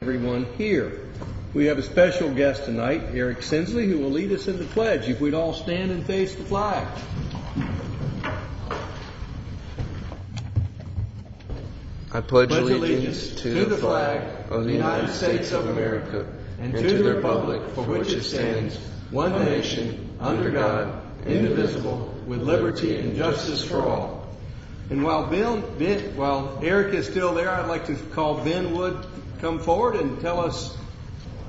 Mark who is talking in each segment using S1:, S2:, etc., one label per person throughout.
S1: Everyone here. We have a special guest tonight, Eric Sinsley, who will lead us in the pledge. If we'd all stand and face the flag.
S2: I pledge allegiance to the flag of the United States of America and to the republic for which it stands, one nation, under God, indivisible, with liberty and justice for all.
S1: And while Eric is still there, I'd like to call Ben Wood to come forward and tell us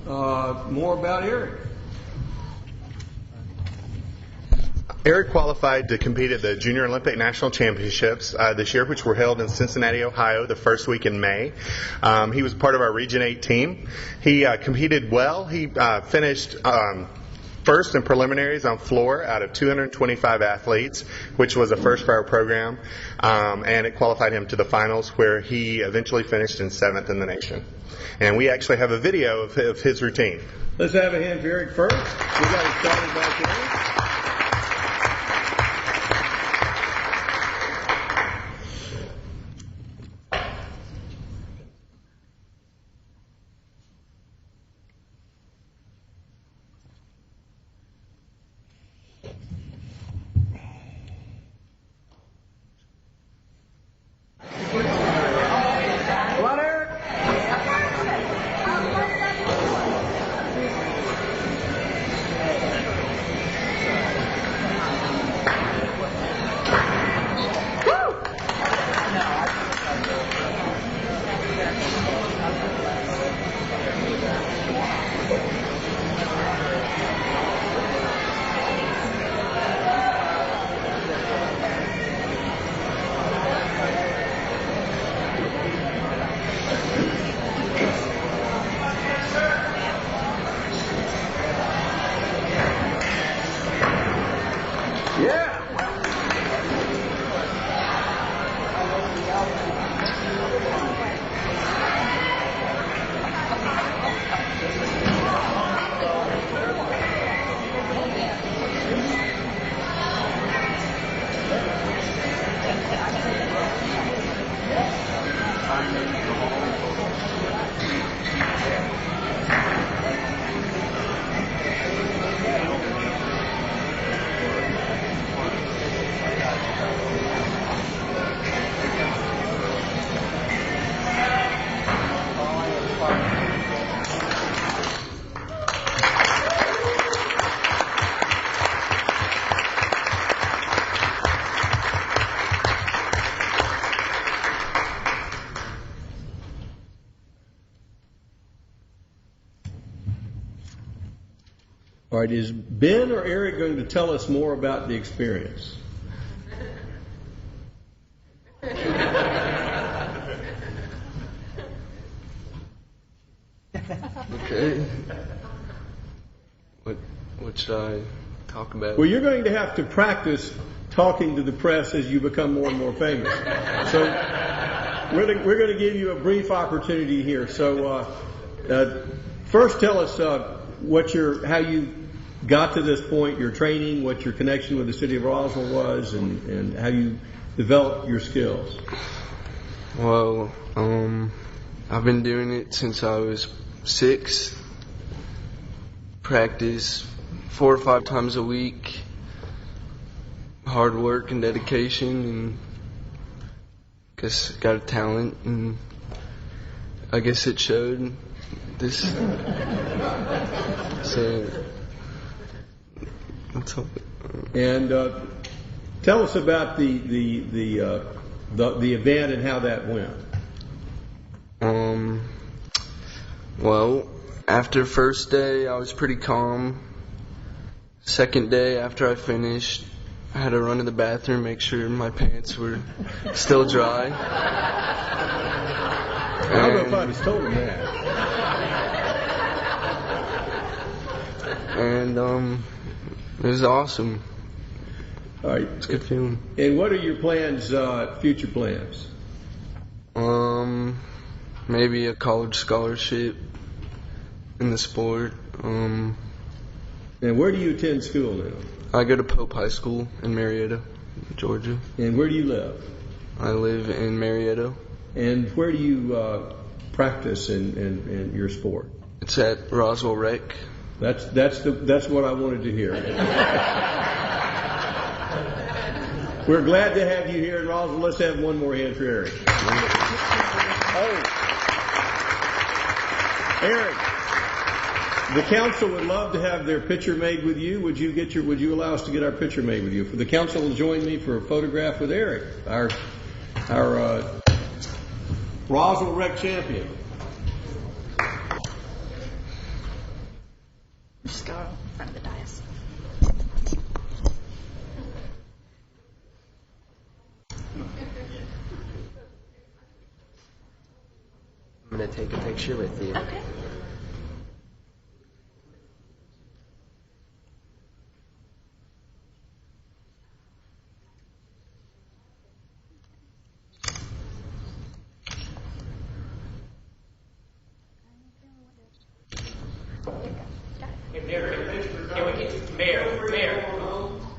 S1: more about Eric.
S3: Eric qualified to compete at the Junior Olympic National Championships this year, which were held in Cincinnati, Ohio, the first week in May. He was part of our Region 8 team. He competed well. He finished first in preliminaries on floor out of 225 athletes, which was a first for our program, and it qualified him to the finals, where he eventually finished in 7th in the nation. And we actually have a video of his routine.
S1: Let's have a hand for Eric first. We got it started back there. All right, is Ben or Eric going to tell us more about the experience?
S2: Okay. What should I talk about?
S1: Well, you're going to have to practice talking to the press as you become more and more famous. So we're going to give you a brief opportunity here. So first tell us how you got to this point, your training, what your connection with the city of Roswell was, and how you developed your skills.
S2: Well, I've been doing it since I was 6. Practice 4 or 5 times a week. Hard work and dedication, and guess got a talent, and I guess it showed. This. So that's all.
S1: And tell us about the event and how that went.
S2: Well, after first day, I was pretty calm. Second day, after I finished, I had to run to the bathroom, make sure my pants were still dry.
S1: I don't know if I was told him that.
S2: And it was awesome.
S1: All right,
S2: it's a good feeling.
S1: And what are your plans, future plans?
S2: Maybe a college scholarship in the sport.
S1: And where do you attend school now?
S2: I go to Pope High School in Marietta, Georgia.
S1: And where do you live?
S2: I live in Marietta.
S1: And where do you practice in your sport?
S2: It's at Roswell Rec.
S1: That's what I wanted to hear. We're glad to have you here in Roswell. Let's have one more hand for Eric. Eric, the council would love to have their picture made with you. Would you allow us to get our picture made with you? The council will join me for a photograph with Eric, our Roswell Rec champion.
S4: Just go in front of the dais.
S2: I'm going to take a picture with you.
S4: Okay.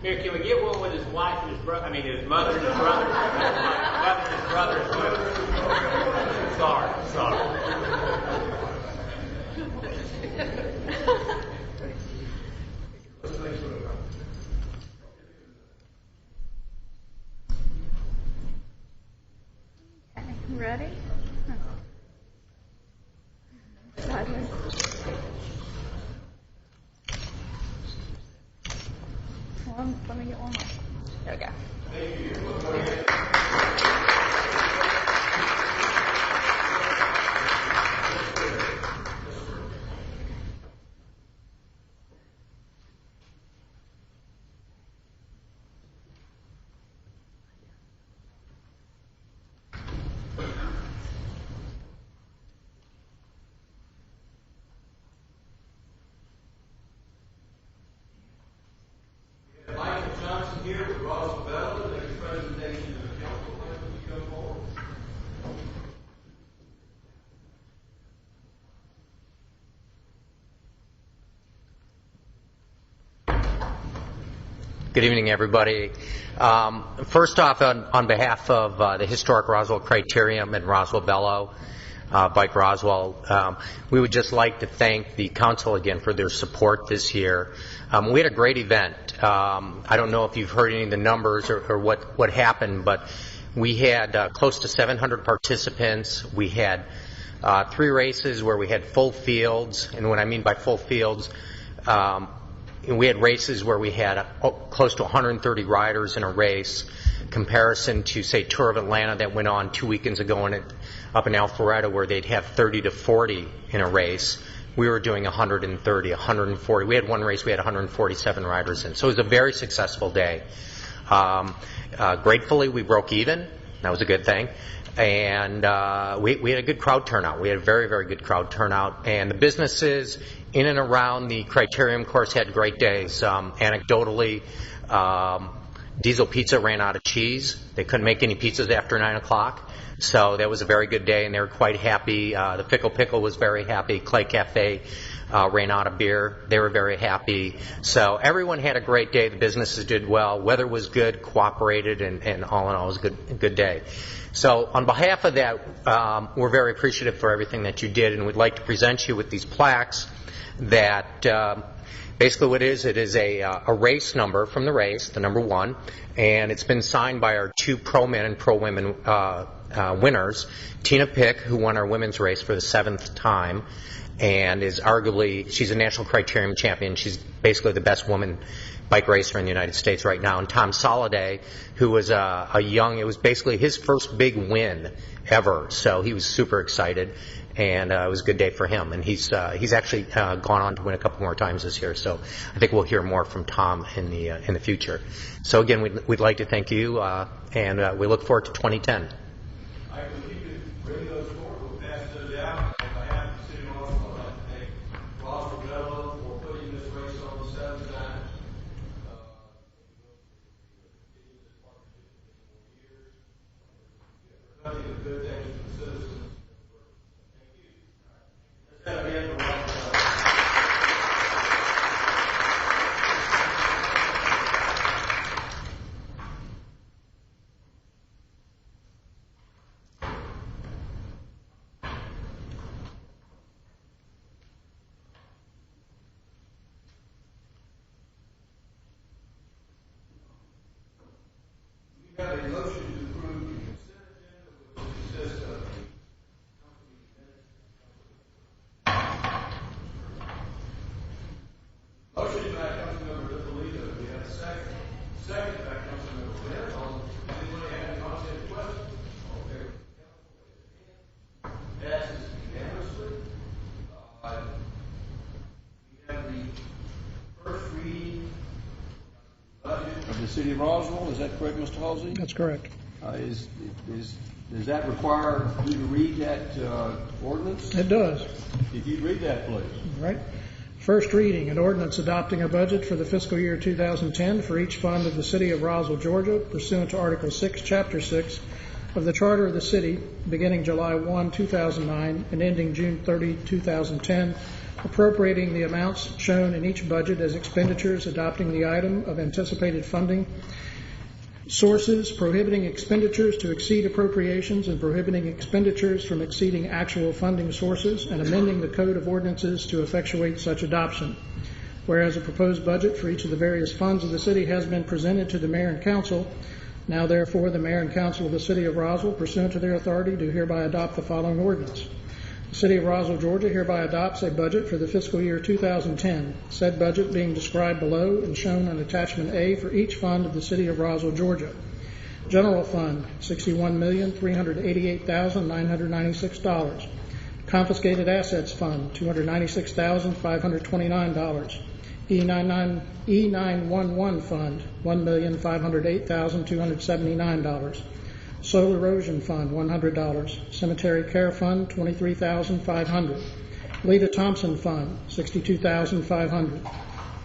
S5: Mayor, can we get one with his wife and his brother? I mean, his mother and his brother. Mother and his brother. Sorry.
S4: Okay, ready? Sideways. Let me get one more. There we go. Thank you.
S1: Here with Roswell Bell to make a presentation to the council. Please come forward.
S6: Good evening, everybody. First off, on behalf of the historic Roswell Criterium and Roswell Bellow, Bike Roswell, we would just like to thank the council again for their support this year. We had a great event. I don't know if you've heard any of the numbers or what happened, but we had close to 700 participants. We had 3 races where we had full fields, and what I mean by full fields, we had races where we had close to 130 riders in a race, comparison to, say, Tour of Atlanta that went on 2 weekends ago up in Alpharetta where they'd have 30 to 40 in a race. We were doing 130, 140. We had one race, we had 147 riders in. So it was a very successful day. Gratefully, we broke even. That was a good thing. And we had a good crowd turnout. We had a very, very good crowd turnout. And the businesses in and around the Criterium course had great days. Anecdotally, Diesel Pizza ran out of cheese. They couldn't make any pizzas after 9 o'clock. So that was a very good day, and they were quite happy. The Fickle Pickle was very happy. Clay Cafe ran out of beer. They were very happy. So everyone had a great day. The businesses did well. Weather was good, cooperated, and all in all, it was a good day. So on behalf of that, we're very appreciative for everything that you did, and we'd like to present you with these plaques that basically what it is a race number from the race, the number 1, and it's been signed by our 2 pro men and pro women winners. Tina Pick, who won our women's race for the 7th time, and she's a national criterium champion. She's basically the best woman bike racer in the United States right now. And Tom Soliday, who was it was basically his first big win ever. So he was super excited, and it was a good day for him. And he's actually gone on to win a couple more times this year. So I think we'll hear more from Tom in the future. So again, we'd like to thank you, and we look forward to 2010.
S1: All right, if you could bring those forward, we'll pass those out. On behalf of the City Council, I'd like to thank Roswell Bellow for putting this race on the 7th time. Nothing but good things for the citizens. Thank you. Let's have a hand for Roswell Bellow. a motion to approve the consent agenda, which consists of the company minutes. Motion by Councilmember Ippolito. Do we have a second? Second by Councilmember Wynn. Anybody have any comments or questions? All in favor? Passes unanimously. We have the first reading of the City of Roswell. Is that correct, Mr. Halsey?
S7: That's correct.
S1: Does that require you to read that ordinance?
S7: It does.
S1: If you read that, please.
S7: Right. First reading, an ordinance adopting a budget for the fiscal year 2010 for each fund of the City of Roswell, Georgia, pursuant to Article 6, Chapter 6 of the Charter of the City, beginning July 1, 2009, and ending June 30, 2010, appropriating the amounts shown in each budget as expenditures, adopting the item of anticipated funding sources, prohibiting expenditures to exceed appropriations and prohibiting expenditures from exceeding actual funding sources, and amending the Code of Ordinances to effectuate such adoption. Whereas a proposed budget for each of the various funds of the city has been presented to the Mayor and Council, now therefore the Mayor and Council of the City of Roswell, pursuant to their authority, do hereby adopt the following ordinance. The City of Roswell, Georgia hereby adopts a budget for the fiscal year 2010, said budget being described below and shown on Attachment A for each fund of the City of Roswell, Georgia. General Fund, $61,388,996. Confiscated Assets Fund, $296,529. E911 Fund, $1,508,279. Soil Erosion Fund, $100. Cemetery Care Fund, $23,500. Lita Thompson Fund, $62,500.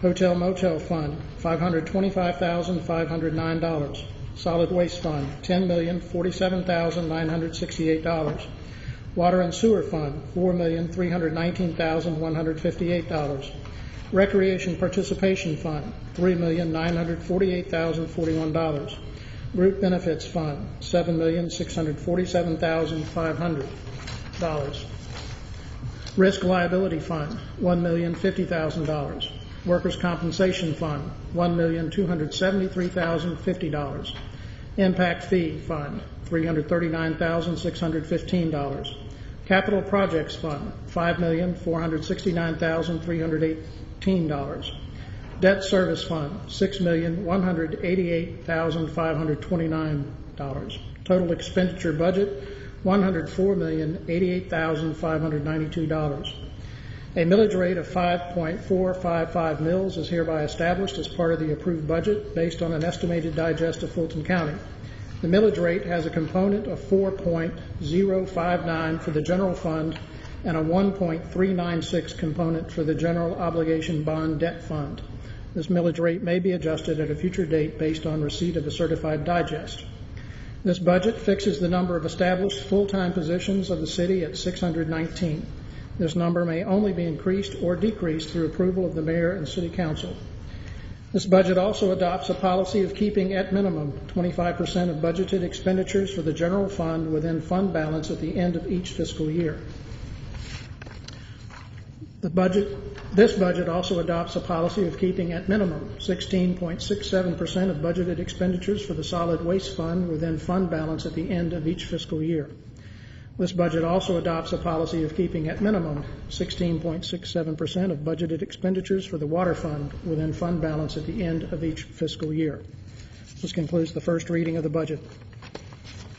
S7: Hotel Motel Fund, $525,509. Solid Waste Fund, $10,047,968. Water and Sewer Fund, $4,319,158. Recreation Participation Fund, $3,948,041. Group Benefits Fund, $7,647,500. Risk Liability Fund, $1,050,000. Workers' Compensation Fund, $1,273,050. Impact Fee Fund, $339,615. Capital Projects Fund, $5,469,318. Debt Service Fund, $6,188,529. Total Expenditure Budget, $104,088,592. A millage rate of 5.455 mils is hereby established as part of the approved budget based on an estimated digest of Fulton County. The millage rate has a component of 4.059 for the general fund and a 1.396 component for the general obligation bond debt fund. This millage rate may be adjusted at a future date based on receipt of a certified digest. This budget fixes the number of established full-time positions of the city at 619. This number may only be increased or decreased through approval of the mayor and city council. This budget also adopts a policy of keeping at minimum 25% of budgeted expenditures for the general fund within fund balance at the end of each fiscal year. This budget also adopts a policy of keeping at minimum 16.67% of budgeted expenditures for the solid waste fund within fund balance at the end of each fiscal year. This budget also adopts a policy of keeping at minimum 16.67% of budgeted expenditures for the water fund within fund balance at the end of each fiscal year. This concludes the first reading of the budget.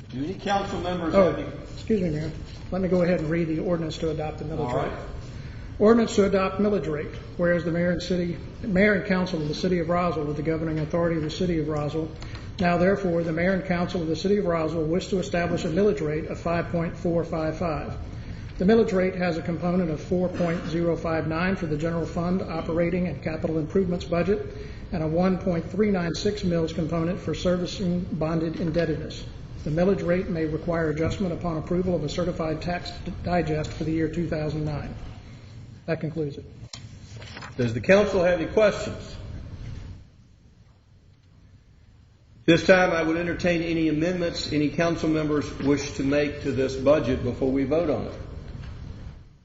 S1: Do any council members
S7: have any? Excuse me, Mayor. Let me go ahead and read the ordinance to adopt the millage rate. Ordinance to adopt millage rate. Whereas the mayor and council of the City of Roswell, with the governing authority of the City of Roswell, now, therefore, the Mayor and Council of the City of Roswell wish to establish a millage rate of 5.455. The millage rate has a component of 4.059 for the general fund operating and capital improvements budget and a 1.396 mils component for servicing bonded indebtedness. The millage rate may require adjustment upon approval of a certified tax digest for the year 2009. That concludes it.
S1: Does the council have any questions? This time I would entertain any amendments any council members wish to make to this budget before we vote on it.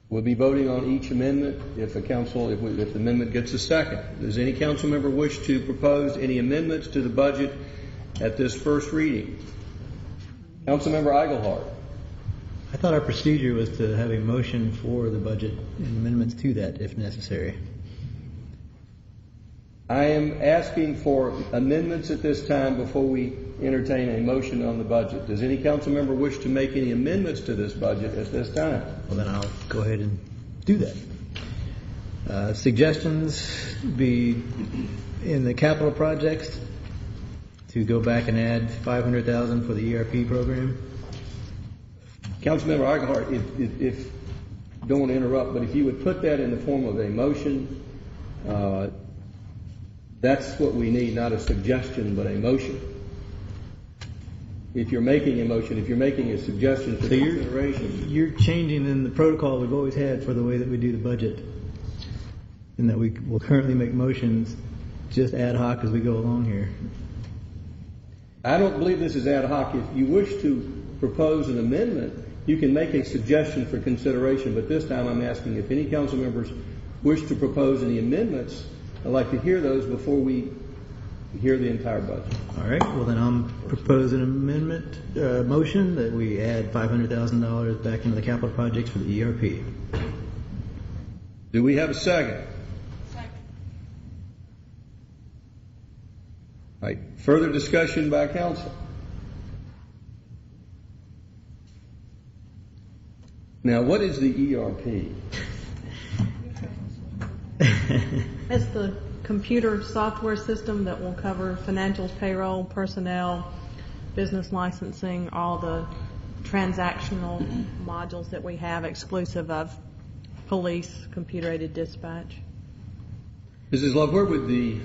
S1: We'll be voting on each amendment if the amendment gets a second. Does any council member wish to propose any amendments to the budget at this first reading. Councilmember Eichelhardt.
S8: I thought our procedure was to have a motion for the budget and amendments to that if necessary.
S1: I am asking for amendments at this time before we entertain a motion on the budget. Does any council member wish to make any amendments to this budget at this time?
S8: Well, then I'll go ahead and do that. Suggestions be in the capital projects to go back and add $500,000 for the ERP program.
S1: Councilmember Eichelhardt, if don't want to interrupt, but if you would put that in the form of a motion, that's what we need, not a suggestion, but a motion. If you're making a motion, if you're making a suggestion for consideration.
S8: You're changing in the protocol we've always had for the way that we do the budget, and that we will currently make motions just ad hoc as we go along here.
S1: I don't believe this is ad hoc. If you wish to propose an amendment, you can make a suggestion for consideration, but this time I'm asking if any council members wish to propose any amendments. I'd like to hear those before we hear the entire budget.
S8: All right. Well, then I'll propose an amendment motion that we add $500,000 back into the capital projects for the ERP.
S1: Do we have a second?
S4: Second.
S1: All right. Further discussion by council. Now, what is the ERP?
S9: It's the computer software system that will cover financials, payroll, personnel, business licensing, all the transactional modules that we have exclusive of police, computer-aided dispatch.
S1: Mrs. Love, where would the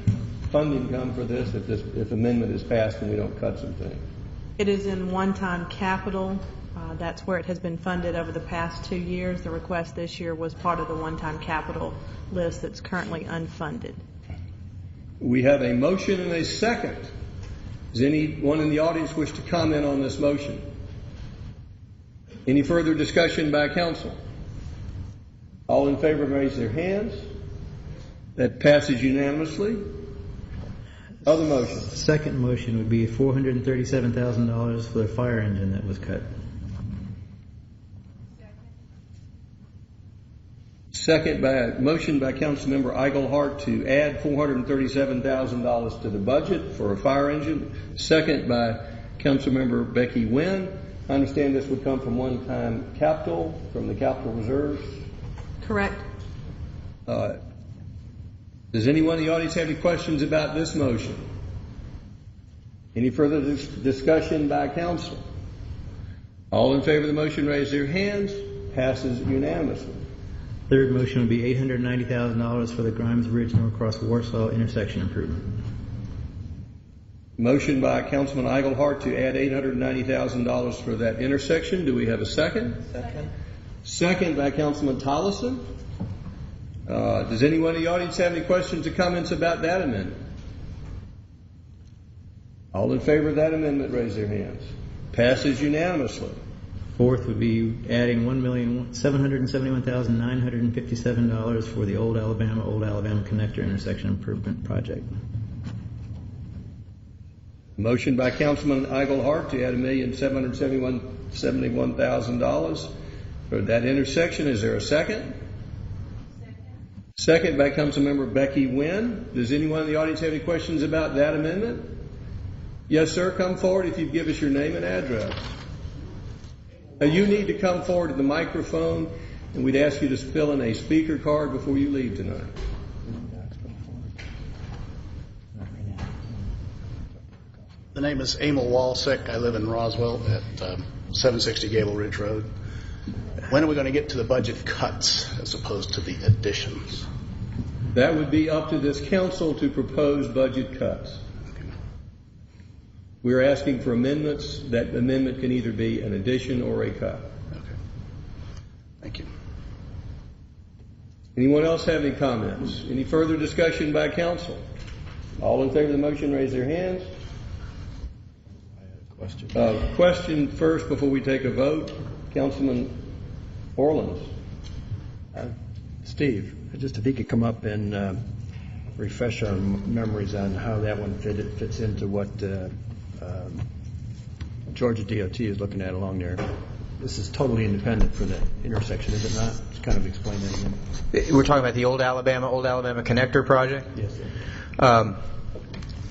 S1: funding come for this if amendment is passed and we don't cut some things?
S9: It is in one-time capital. That's where it has been funded over the past 2 years. The request this year was part of the one-time capital list that's currently unfunded.
S1: We have a motion and a second. Does anyone in the audience wish to comment on this motion? Any further discussion by council? All in favor, raise their hands. That passes unanimously. Other motions?
S8: The second motion would be $437,000 for the fire engine that was cut.
S1: Second motion by Councilmember Eichelhardt to add $437,000 to the budget for a fire engine. Second by Councilmember Becky Wynn. I understand this would come from one-time capital, from the capital reserves.
S9: Correct.
S1: Does anyone in the audience have any questions about this motion? Any further discussion by council? All in favor of the motion, raise their hands. Passes unanimously.
S8: Third motion would be $890,000 for the Grimes Bridge Norcross Warsaw intersection improvement.
S1: Motion by Councilman Eichelhardt to add $890,000 for that intersection. Do we have a second?
S4: Second.
S1: Second by Councilman Tollison. Does anyone in the audience have any questions or comments about that amendment? All in favor of that amendment, raise their hands. Passes unanimously.
S8: Fourth would be adding $1,771,957 for the Old Alabama Connector intersection improvement project.
S1: Motion by Councilman Eichelhardt to add $1,771,000 for that intersection. Is there a second? Second by Councilmember Becky Wynn. Does anyone in the audience have any questions about that amendment? Yes, sir. Come forward if you'd give us your name and address. You need to come forward to the microphone, and we'd ask you to fill in a speaker card before you leave tonight.
S10: The name is Emil Walsick. I live in Roswell at 760 Gable Ridge Road. When are we going to get to the budget cuts as opposed to the additions?
S1: That would be up to this council to propose budget cuts. We're asking for amendments. That amendment can either be an addition or a cut.
S10: Okay. Thank you.
S1: Anyone else have any comments? Any further discussion by council? All in favor of the motion, raise their hands.
S11: I have a question.
S1: Question first before we take a vote. Councilman Orleans.
S11: Steve, just if he could come up and refresh our memories on how that one fits into what Georgia DOT is looking at along there. This is totally independent for the intersection, is it not? Just kind of explain that again.
S12: We're talking about the Old Alabama Connector project?
S11: Yes, sir.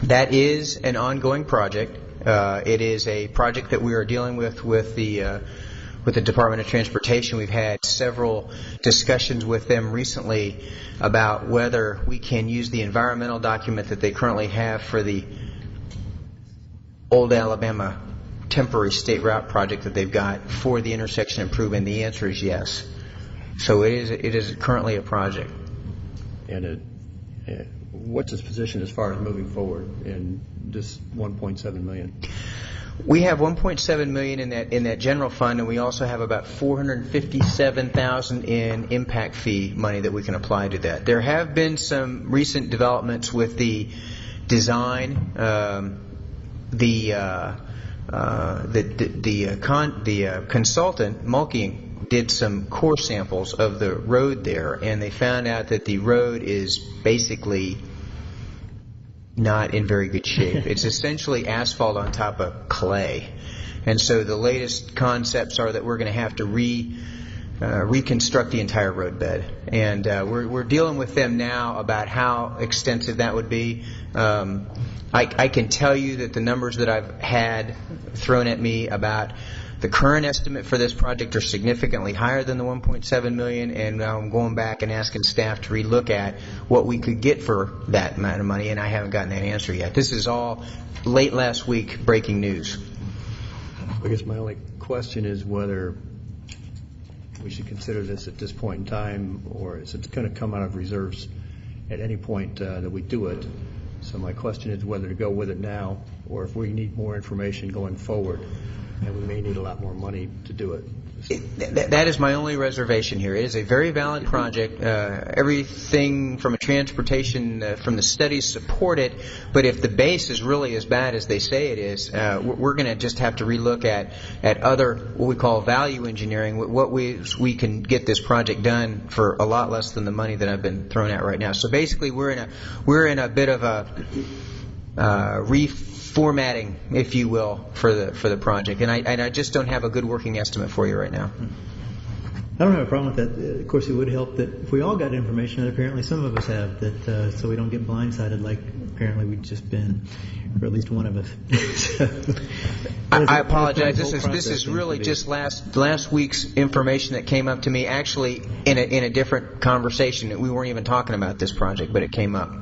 S12: That is an ongoing project. It is a project that we are dealing with the Department of Transportation. We've had several discussions with them recently about whether we can use the environmental document that they currently have for the Old Alabama temporary state route project that they've got for the intersection improvement. The answer is yes. So it is currently a project.
S11: And what's its position as far as moving forward in this $1.7 million?
S12: We have $1.7 million in that general fund, and we also have about $457,000 in impact fee money that we can apply to that. There have been some recent developments with the design. The consultant, Mulkey, did some core samples of the road there, and they found out that the road is basically not in very good shape. It's essentially asphalt on top of clay. And so the latest concepts are that we're going to have to reconstruct the entire roadbed. And we're dealing with them now about how extensive that would be. I can tell you that the numbers that I've had thrown at me about the current estimate for this project are significantly higher than the $1.7 million, and I'm going back and asking staff to relook at what we could get for that amount of money, and I haven't gotten that answer yet. This is all late last week breaking news.
S11: I guess my only question is whether we should consider this at this point in time, or is it going to come out of reserves at any point that we do it? So my question is whether to go with it now, or if we need more information going forward, and we may need a lot more money to do it.
S12: That is my only reservation here. It is a very valid project. Everything from a transportation, from the studies support it, but if the base is really as bad as they say it is, we're going to just have to relook at other, what we call value engineering, what we can get this project done for a lot less than the money that I've been thrown at right now. So basically we're in a bit of a reformatting, if you will, for the project, and I just don't have a good working estimate for you right now.
S8: I don't have a problem with that. Of course, it would help that if we all got information, and apparently some of us have, that so we don't get blindsided like apparently we've just been, or at least one of us.
S12: I apologize. This is really just last week's information that came up to me, actually in a different conversation. We weren't even talking about this project, but it came up.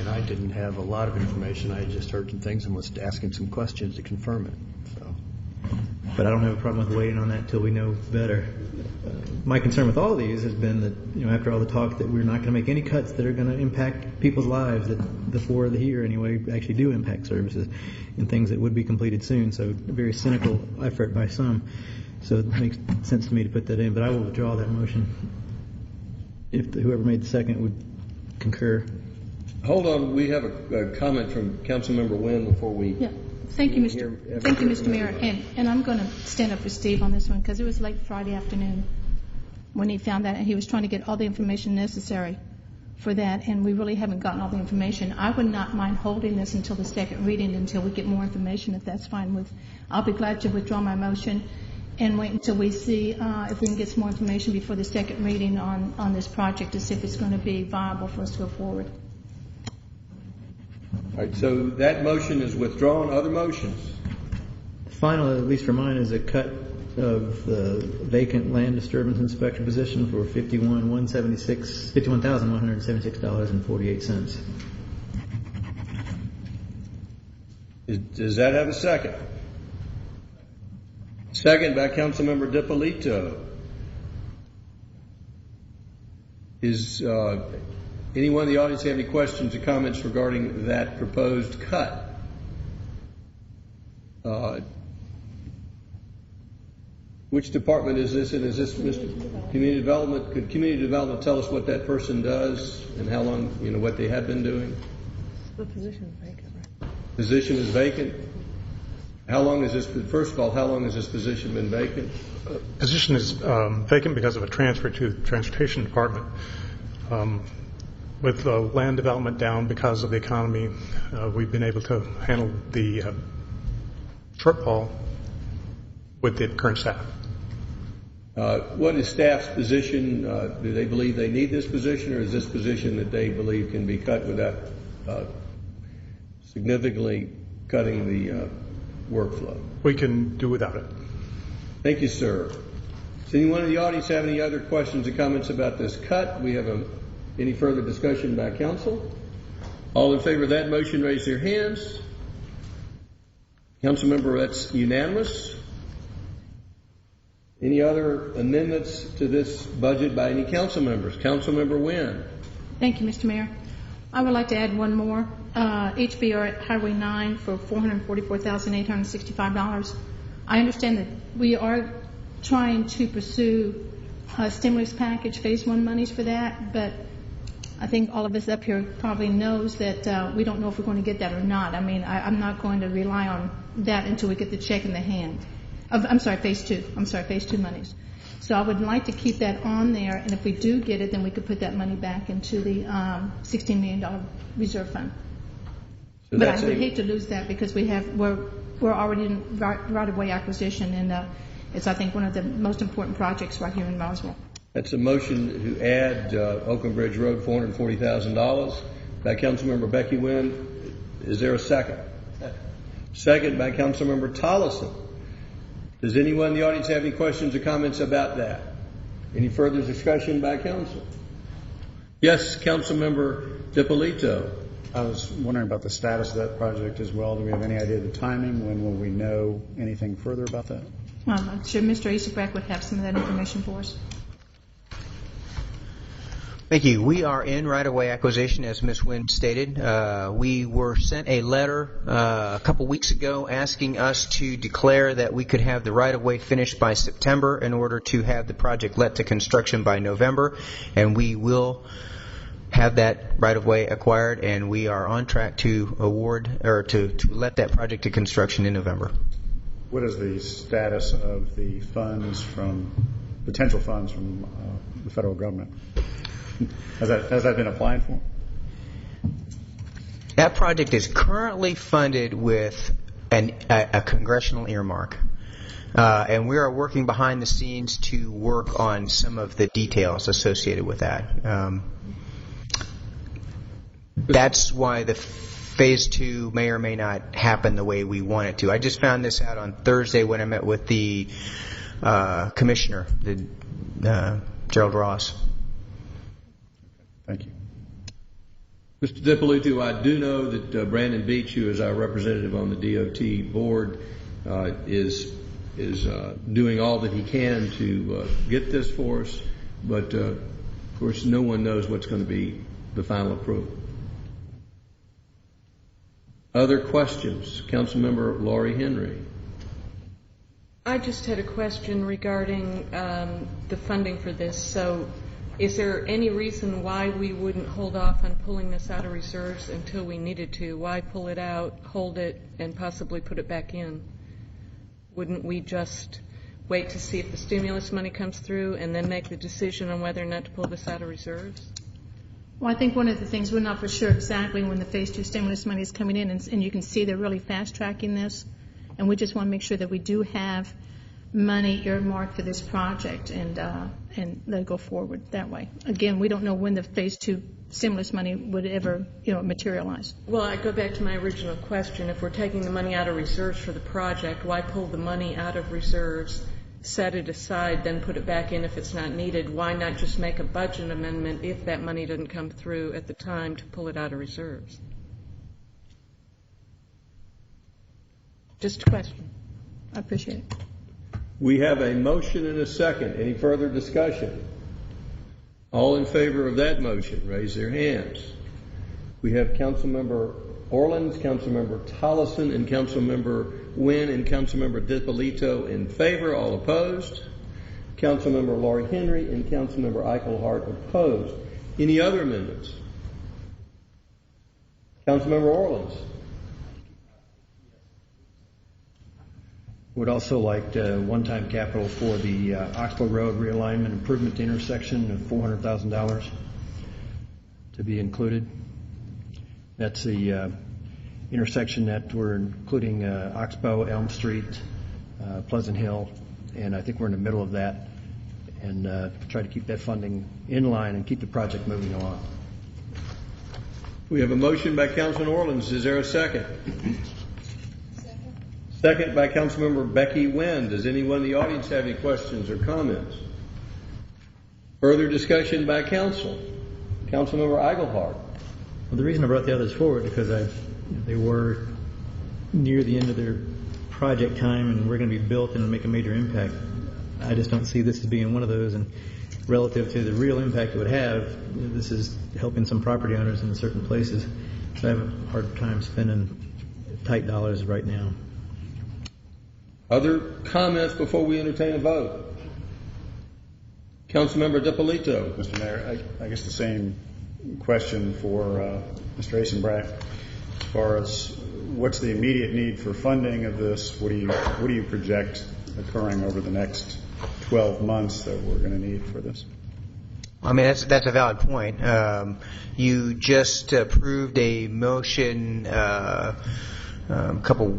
S11: And I didn't have a lot of information. I just heard some things and was asking some questions to confirm it. So.
S8: But I don't have a problem with waiting on that until we know better. My concern with all of these has been that, after all the talk, that we're not going to make any cuts that are going to impact people's lives, that the four of the here anyway actually do impact services and things that would be completed soon. So a very cynical effort by some. So it makes sense to me to put that in. But I will withdraw that motion if whoever made the second would concur.
S1: Hold on, we have a comment from Councilmember Wynn before we.
S4: Yeah, thank you, Mr. Mayor. And I'm going to stand up for Steve on this one because it was late Friday afternoon when he found that, and he was trying to get all the information necessary for that, and we really haven't gotten all the information. I would not mind holding this until the second reading until we get more information, if that's fine with. I'll be glad to withdraw my motion and wait until we see if we can get some more information before the second reading on this project to see if it's going to be viable for us to go forward.
S1: All right, so that motion is withdrawn. Other motions?
S8: Final, at least for mine, is a cut of the vacant land disturbance inspector position for $51,176.48.
S1: Does that have a second? Second by Councilmember DiPolito. Is anyone in the audience have any questions or comments regarding that proposed cut? Which department is this in? Is this Mr. Community Development? Could Community Development tell us what that person does and how long, what they have been doing?
S9: The position is vacant, right?
S1: Position is vacant? How long has this been, first of all, how long has this position been vacant?
S13: Position is vacant because of a transfer to the Transportation Department. With land development down because of the economy, we've been able to handle the shortfall with the current staff.
S1: What is staff's position? Do they believe they need this position, or is this position that they believe can be cut without significantly cutting the workflow?
S13: We can do without it.
S1: Thank you, sir. Does anyone in the audience have any other questions or comments about this cut? We have any further discussion by council? All in favor of that motion, raise their hands. Council member, that's unanimous. Any other amendments to this budget by any council members? Council member Wynn.
S4: Thank you, Mr. Mayor. I would like to add one more. HBR Highway 9 for $444,865. I understand that we are trying to pursue a stimulus package, phase 1 monies for that, but I think all of us up here probably knows that we don't know if we're going to get that or not. I mean, I'm not going to rely on that until we get the check in the hand. I'm sorry, phase 2. I'm sorry, phase 2 monies. So I would like to keep that on there, and if we do get it, then we could put that money back into the $16 million reserve fund. So but I would hate to lose that because we're already in right-of-way acquisition, and it's, I think, one of the most important projects right here in Roswell.
S1: That's a motion to add Oakland Bridge Road $440,000 by Councilmember Becky Wynn. Is there a second? Second by Councilmember Tolleson. Does anyone in the audience have any questions or comments about that? Any further discussion by council? Yes, Councilmember DiPolito.
S14: I was wondering about the status of that project as well. Do we have any idea of the timing? When will we know anything further about that?
S4: I'm sure Mr. Easterbrook would have some of that information for us.
S12: Thank you. We are in right-of-way acquisition, as Ms. Wynn stated. We were sent a letter a couple weeks ago asking us to declare that we could have the right-of-way finished by September in order to have the project let to construction by November, and we will have that right-of-way acquired, and we are on track to award or to let that project to construction in November.
S14: What is the status of the potential funds from the federal government? Has that been applied for?
S12: That project is currently funded with a congressional earmark. And we are working behind the scenes to work on some of the details associated with that. That's why the Phase 2 may or may not happen the way we want it to. I just found this out on Thursday when I met with the commissioner, Gerald Ross.
S14: Thank you.
S1: Mr. DiPolito, I do know that Brandon Beach, who is our representative on the DOT board, is doing all that he can to get this for us, but of course no one knows what's going to be the final approval. Other questions? Councilmember Laurie Henry.
S15: I just had a question regarding the funding for this. So is there any reason why we wouldn't hold off on pulling this out of reserves until we needed to? Why pull it out, hold it, and possibly put it back in? Wouldn't we just wait to see if the stimulus money comes through and then make the decision on whether or not to pull this out of reserves?
S4: Well, I think one of the things, we're not for sure exactly when the Phase 2 stimulus money is coming in, and you can see they're really fast-tracking this, and we just want to make sure that we do have money earmarked for this project and let it go forward that way. Again, we don't know when the Phase 2 stimulus money would ever, materialize.
S15: Well, I go back to my original question. If we're taking the money out of reserves for the project, why pull the money out of reserves, set it aside, then put it back in if it's not needed? Why not just make a budget amendment if that money doesn't come through at the time to pull it out of reserves? Just a question.
S4: I appreciate it.
S1: We have a motion and a second. Any further discussion? All in favor of that motion, raise their hands. We have Councilmember Orlins, Councilmember Tolleson, and Councilmember Wynn and Councilmember DiPolito in favor. All opposed. Councilmember Laurie Henry and Councilmember Eichelhart opposed. Any other amendments? Councilmember Orlins.
S11: Would also like one-time capital for the Oxbow Road realignment improvement intersection of $400,000 to be included. That's the intersection that we're including Oxbow, Elm Street, Pleasant Hill, and I think we're in the middle of that, and try to keep that funding in line and keep the project moving along.
S1: We have a motion by Councilman Orleans. Is there a second? Second by Councilmember Becky Wynn. Does anyone in the audience have any questions or comments? Further discussion by council. Councilmember Eichelhardt.
S8: Well, the reason I brought the others forward because they were near the end of their project time and we're going to be built and make a major impact. I just don't see this as being one of those, and relative to the real impact it would have, this is helping some property owners in certain places. So I have a hard time spending tight dollars right now.
S1: Other comments before we entertain a vote? Councilmember DiPolito.
S14: Mr. Mayor, I guess the same question for Mr. Eisenbracht. As far as what's the immediate need for funding of this, what do you project occurring over the next 12 months that we're going to need for this?
S12: I mean, that's a valid point. You just approved a motion a couple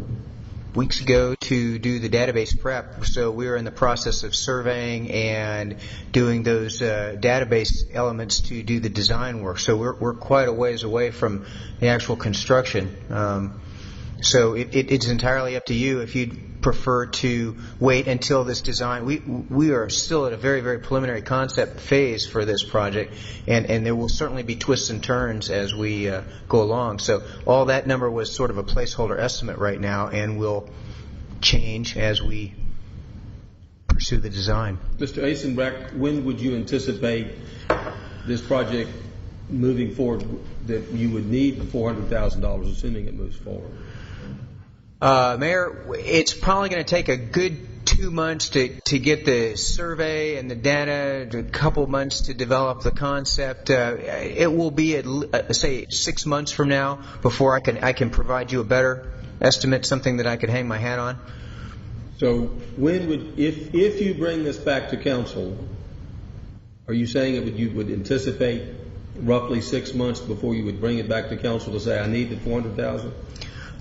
S12: weeks ago to do the database prep. So we're in the process of surveying and doing those database elements to do the design work. So we're quite a ways away from the actual construction. So it's entirely up to you if you'd prefer to wait until this design. We are still at a very, very preliminary concept phase for this project, and there will certainly be twists and turns as we go along. So all that number was sort of a placeholder estimate right now, and will change as we pursue the design.
S1: Mr. Eisenbracht, when would you anticipate this project moving forward that you would need the $400,000, assuming it moves forward?
S12: Mayor, it's probably going to take a good 2 months to get the survey and the data, a couple months to develop the concept. It will be at say 6 months from now before I can provide you a better estimate, something that I could hang my hat on.
S1: So when would, if you bring this back to council, are you saying you would anticipate roughly 6 months before you would bring it back to council to say I need the $400,000?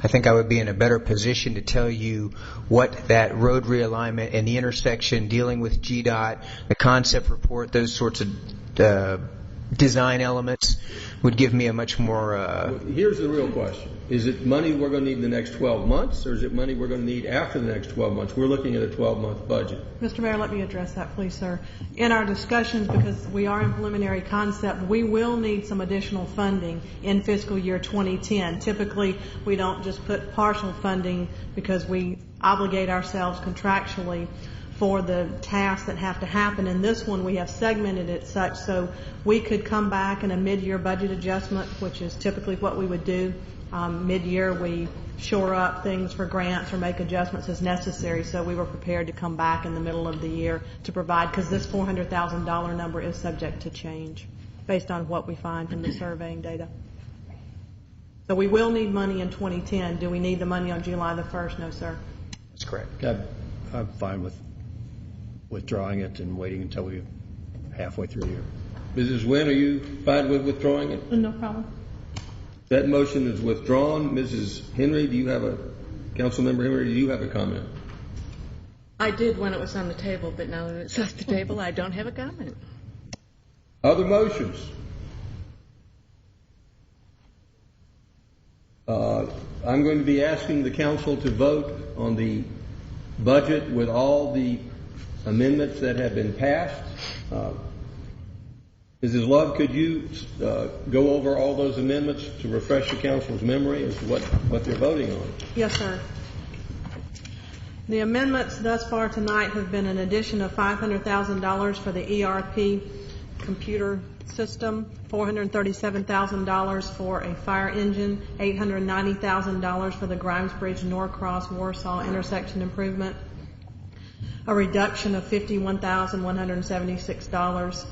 S12: I think I would be in a better position to tell you what that road realignment and the intersection, dealing with GDOT, the concept report, those sorts of design elements would give me a much more...
S1: Here's the real question. Is it money we're going to need in the next 12 months, or is it money we're going to need after the next 12 months? We're looking at a 12-month budget.
S9: Mr. Mayor, let me address that, please, sir. In our discussions, because we are in preliminary concept, we will need some additional funding in fiscal year 2010. Typically, we don't just put partial funding because we obligate ourselves contractually for the tasks that have to happen. In this one, we have segmented it such so we could come back in a mid-year budget adjustment, which is typically what we would do. Mid-year, we shore up things for grants or make adjustments as necessary, so we were prepared to come back in the middle of the year to provide, because this $400,000 number is subject to change based on what we find from the surveying data. So we will need money in 2010. Do we need the money on July the 1st? No, sir.
S12: That's correct.
S11: I'm fine with withdrawing it and waiting until we're halfway through the year.
S1: Mrs. Wynn, are you fine with withdrawing it?
S4: No problem.
S1: That motion is withdrawn. Mrs. Henry, Councilmember Henry, do you have a comment?
S15: I did when it was on the table, but now that it's off the table, I don't have a comment.
S1: Other motions? I'm going to be asking the council to vote on the budget with all the amendments that have been passed. Mrs. Love, could you go over all those amendments to refresh the council's memory as to what they're voting on?
S9: Yes, sir. The amendments thus far tonight have been an addition of $500,000 for the ERP computer system, $437,000 for a fire engine, $890,000 for the Grimes Bridge Norcross Warsaw intersection improvement, a reduction of $51,176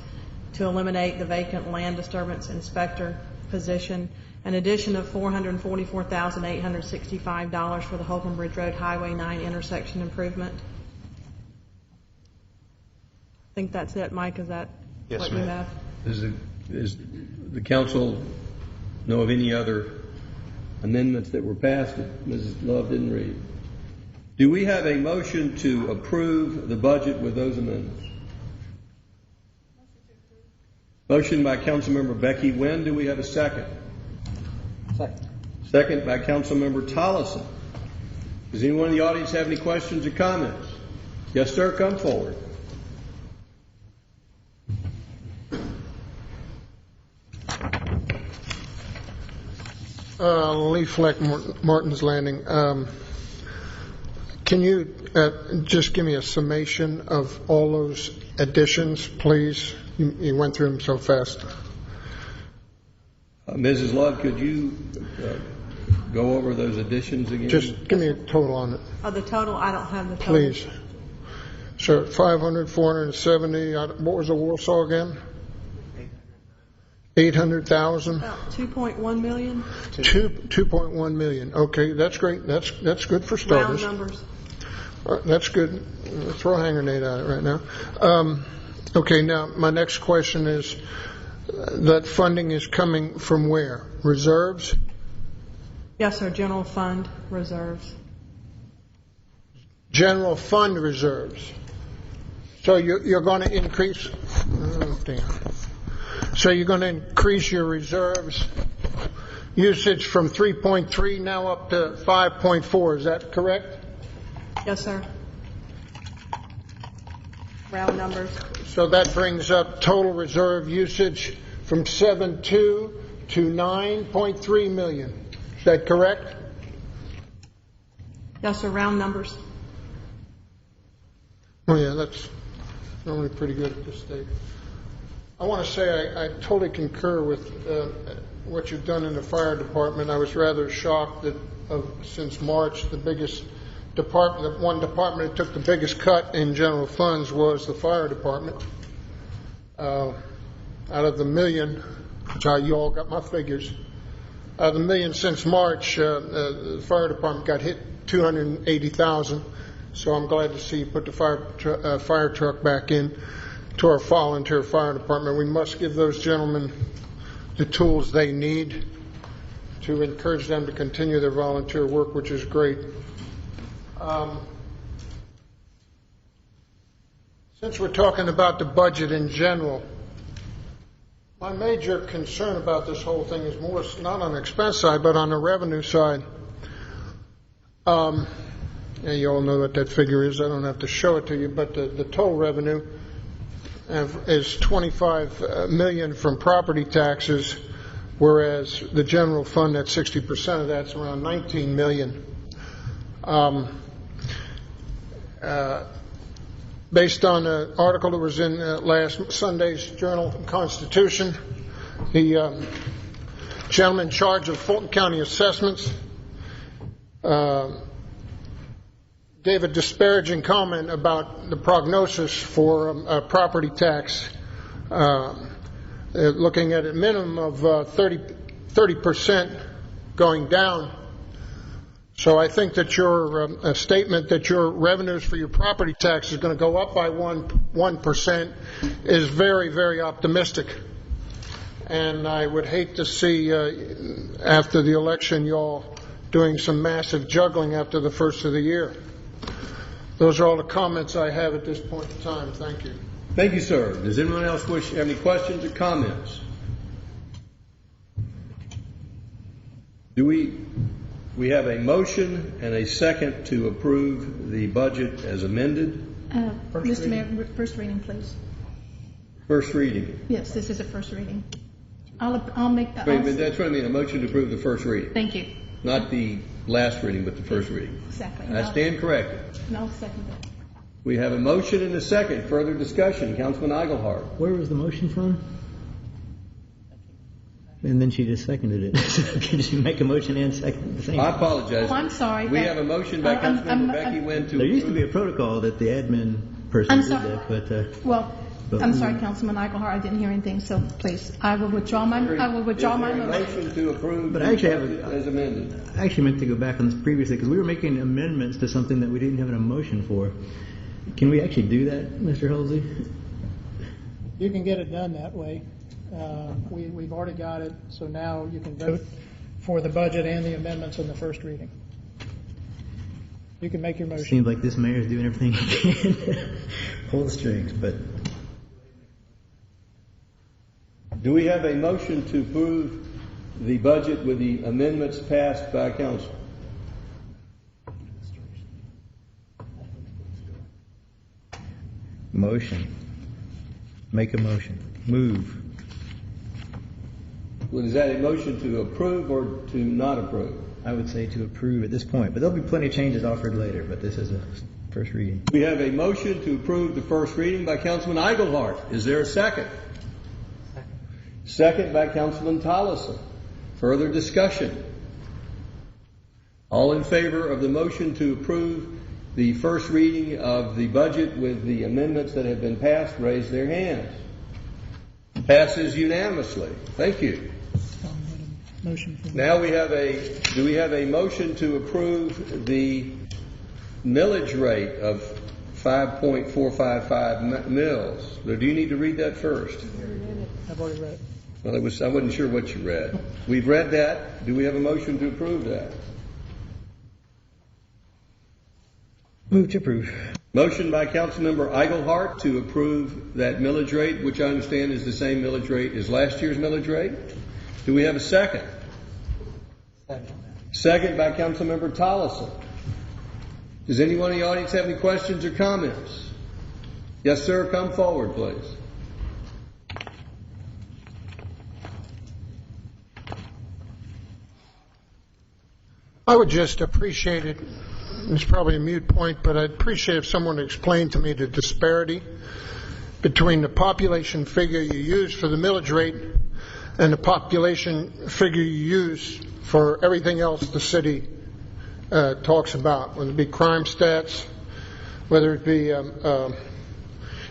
S9: to eliminate the vacant land disturbance inspector position, an addition of $444,865 for the Holcomb Bridge Road Highway 9 intersection improvement. I think that's it, Mike. Is that what you have?
S1: Does the council know of any other amendments that were passed that Mrs. Love didn't read. Do we have a motion to approve the budget with those amendments? Motion by Councilmember Becky Wynn. Do we have a second?
S7: Second.
S1: Second by Councilmember Tollison. Does anyone in the audience have any questions or comments? Yes, sir. Come forward.
S16: Lee Fleck, Martin's Landing. Can you just give me a summation of all those additions, please? You went through them so fast.
S1: Mrs. Love, could you go over those additions again?
S16: Just give me a total on it.
S9: Oh, the total? I don't have the total.
S16: Please. So 500, 470. What was the Warsaw again? 800,000.
S9: About 2.1 million.
S16: 2.1 million. Okay, that's great. That's good for starters.
S9: Round numbers.
S16: That's good. Throw a hand grenade at it right now. Okay, now my next question is, that funding is coming from where? Reserves?
S9: Yes, sir. General fund reserves.
S16: General fund reserves. So you're going to increase. Oh, damn. So you're going to increase your reserves usage from 3.3 now up to 5.4. Is that correct?
S9: Yes, sir. Round numbers.
S16: So that brings up total reserve usage from 7.2 to 9.3 million. Is that correct?
S9: Yes, sir. Round numbers.
S16: Oh, yeah, that's normally pretty good at this stage. I want to say I totally concur with what you've done in the fire department. I was rather shocked that since March, the biggest department, the one department that took the biggest cut in general funds was the fire department. Out of the million, which you all got my figures, out of the million since March, the fire department got hit 280,000. So I'm glad to see you put the fire truck back in to our volunteer fire department. We must give those gentlemen the tools they need to encourage them to continue their volunteer work, which is great. Since we're talking about the budget in general, my major concern about this whole thing is more not on the expense side, but on the revenue side. And you all know what that figure is. I don't have to show it to you, but the total revenue is 25 million from property taxes, whereas the general fund, at 60% of that's around 19 million. Based on an article that was in last Sunday's Journal-Constitution, the gentleman in charge of Fulton County Assessments gave a disparaging comment about the prognosis for property tax, looking at a minimum of 30% going down. So I think that your statement that your revenues for your property tax is going to go up by 1% is very, very optimistic. And I would hate to see after the election y'all doing some massive juggling after the first of the year. Those are all the comments I have at this point in time. Thank you.
S1: Thank you, sir. Does anyone else have any questions or comments? Do we have a motion and a second to approve the budget as amended?
S4: Mr. Mayor, first reading, please.
S1: First reading.
S4: Yes, this is a first reading. I'll make that.
S1: Wait, but that's what I mean. A motion to approve the first reading.
S4: Thank you.
S1: Not the last reading, but the first reading.
S4: Exactly.
S1: I stand corrected.
S4: And I'll second that.
S1: We have a motion and a second. Further discussion. Councilman Eichelhardt.
S8: Where was the motion from? And then she just seconded it. So can she make a motion and second at the same time?
S1: I apologize.
S4: Oh, I'm sorry.
S1: We have a motion by Councilmember Becky Wynn to
S8: There used to be a protocol that the admin person did that, but...
S4: I'm sorry, Councilman Eichelhardt. I didn't hear anything, so please, I will withdraw my motion.
S1: Motion to approve.
S8: But I actually
S1: as amended.
S8: I actually meant to go back on this previously because we were making amendments to something that we didn't have a motion for. Can we actually do that, Mr. Halsey?
S7: You can get it done that way. We've already got it, so now you can vote for the budget and the amendments in the first reading. You can make your motion.
S8: Seems like this mayor's doing everything he can. Pull the strings, but...
S1: Do we have a motion to approve the budget with the amendments passed by council?
S8: Motion. Make a motion. Move.
S1: Well, is that a motion to approve or to not approve?
S8: I would say to approve at this point, but there'll be plenty of changes offered later, but this is a first reading.
S1: We have a motion to approve the first reading by Councilman Eichelhart. Is there a second? Second by Councilman Tolleson. Further discussion? All in favor of the motion to approve the first reading of the budget with the amendments that have been passed, raise their hands. Passes unanimously. Thank you. Now do we have a motion to approve the millage rate of 5.455 mils? Or do you need to read that first?
S7: I've already read it.
S1: Well, I wasn't sure what you read. We've read that. Do we have a motion to approve that?
S8: Move to approve.
S1: Motion by Councilmember Eichelhart to approve that millage rate, which I understand is the same millage rate as last year's millage rate. Do we have a second? Second by Councilmember Tolleson. Does anyone in the audience have any questions or comments? Yes, sir. Come forward, please.
S16: I would just appreciate it. It's probably a moot point, but I'd appreciate if someone explained to me the disparity between the population figure you use for the millage rate and the population figure you use for everything else the city talks about, whether it be crime stats, whether it be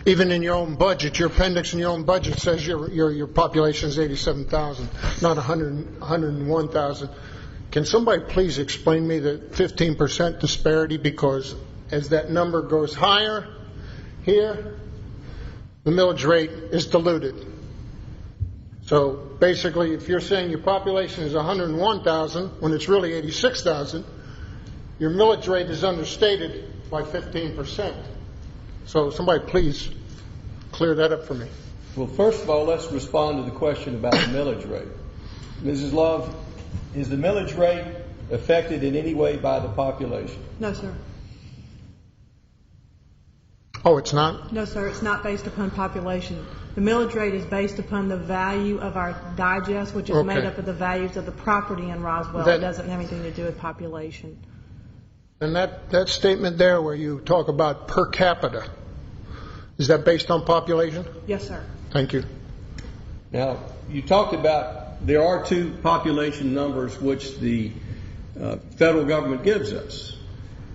S16: even in your own budget, your appendix in your own budget says your population is 87,000, not 101,000. Can somebody please explain me the 15% disparity? Because as that number goes higher here, the millage rate is diluted. So basically, if you're saying your population is 101,000 when it's really 86,000, your millage rate is understated by 15%. So somebody please clear that up for me.
S1: Well, first of all, let's respond to the question about the millage rate. Mrs. Love, is the millage rate affected in any way by the population?
S9: No, sir.
S16: Oh, it's not?
S9: No, sir. It's not based upon population. The millage rate is based upon the value of our digest, which is made up of the values of the property in Roswell. It doesn't have anything to do with population.
S16: And that statement there where you talk about per capita, is that based on population?
S9: Yes, sir.
S16: Thank you.
S1: Now, you talked about there are two population numbers which the federal government gives us.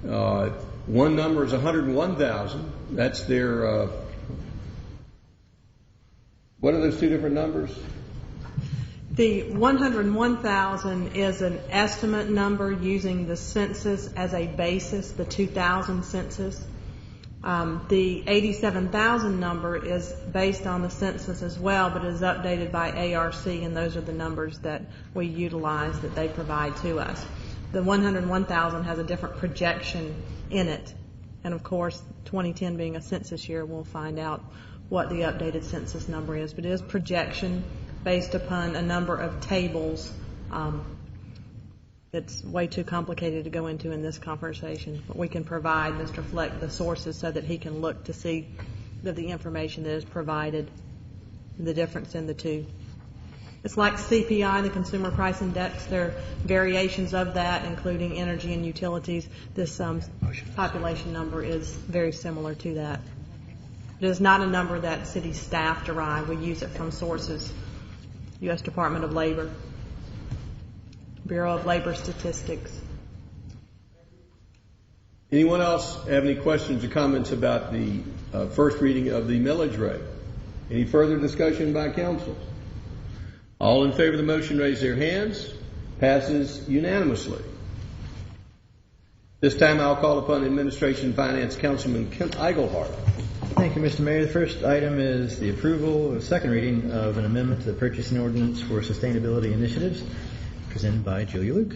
S1: One number is 101,000. That's their... what are those two different numbers?
S9: The 101,000 is an estimate number using the census as a basis, the 2000 census. The 87,000 number is based on the census as well, but is updated by ARC, and those are the numbers that we utilize that they provide to us. The 101,000 has a different projection in it, and of course, 2010 being a census year, we'll find out what the updated census number is, but it is projection based upon a number of tables. It's way too complicated to go into in this conversation, but we can provide Mr. Fleck the sources so that he can look to see that the information that is provided, the difference in the two. It's like CPI, the Consumer Price Index. There are variations of that, including energy and utilities. This population number is very similar to that. It is not a number that city staff derive. We use it from sources, U.S. Department of Labor, Bureau of Labor Statistics.
S1: Anyone else have any questions or comments about the first reading of the millage rate? Any further discussion by council? All in favor of the motion raise their hands. Passes unanimously. This time I'll call upon Administration Finance Councilman Kent Eichelhart.
S8: Thank you, Mr. Mayor. The first item is the approval of second reading of an amendment to the purchasing ordinance for sustainability initiatives. presented by Julia Luke.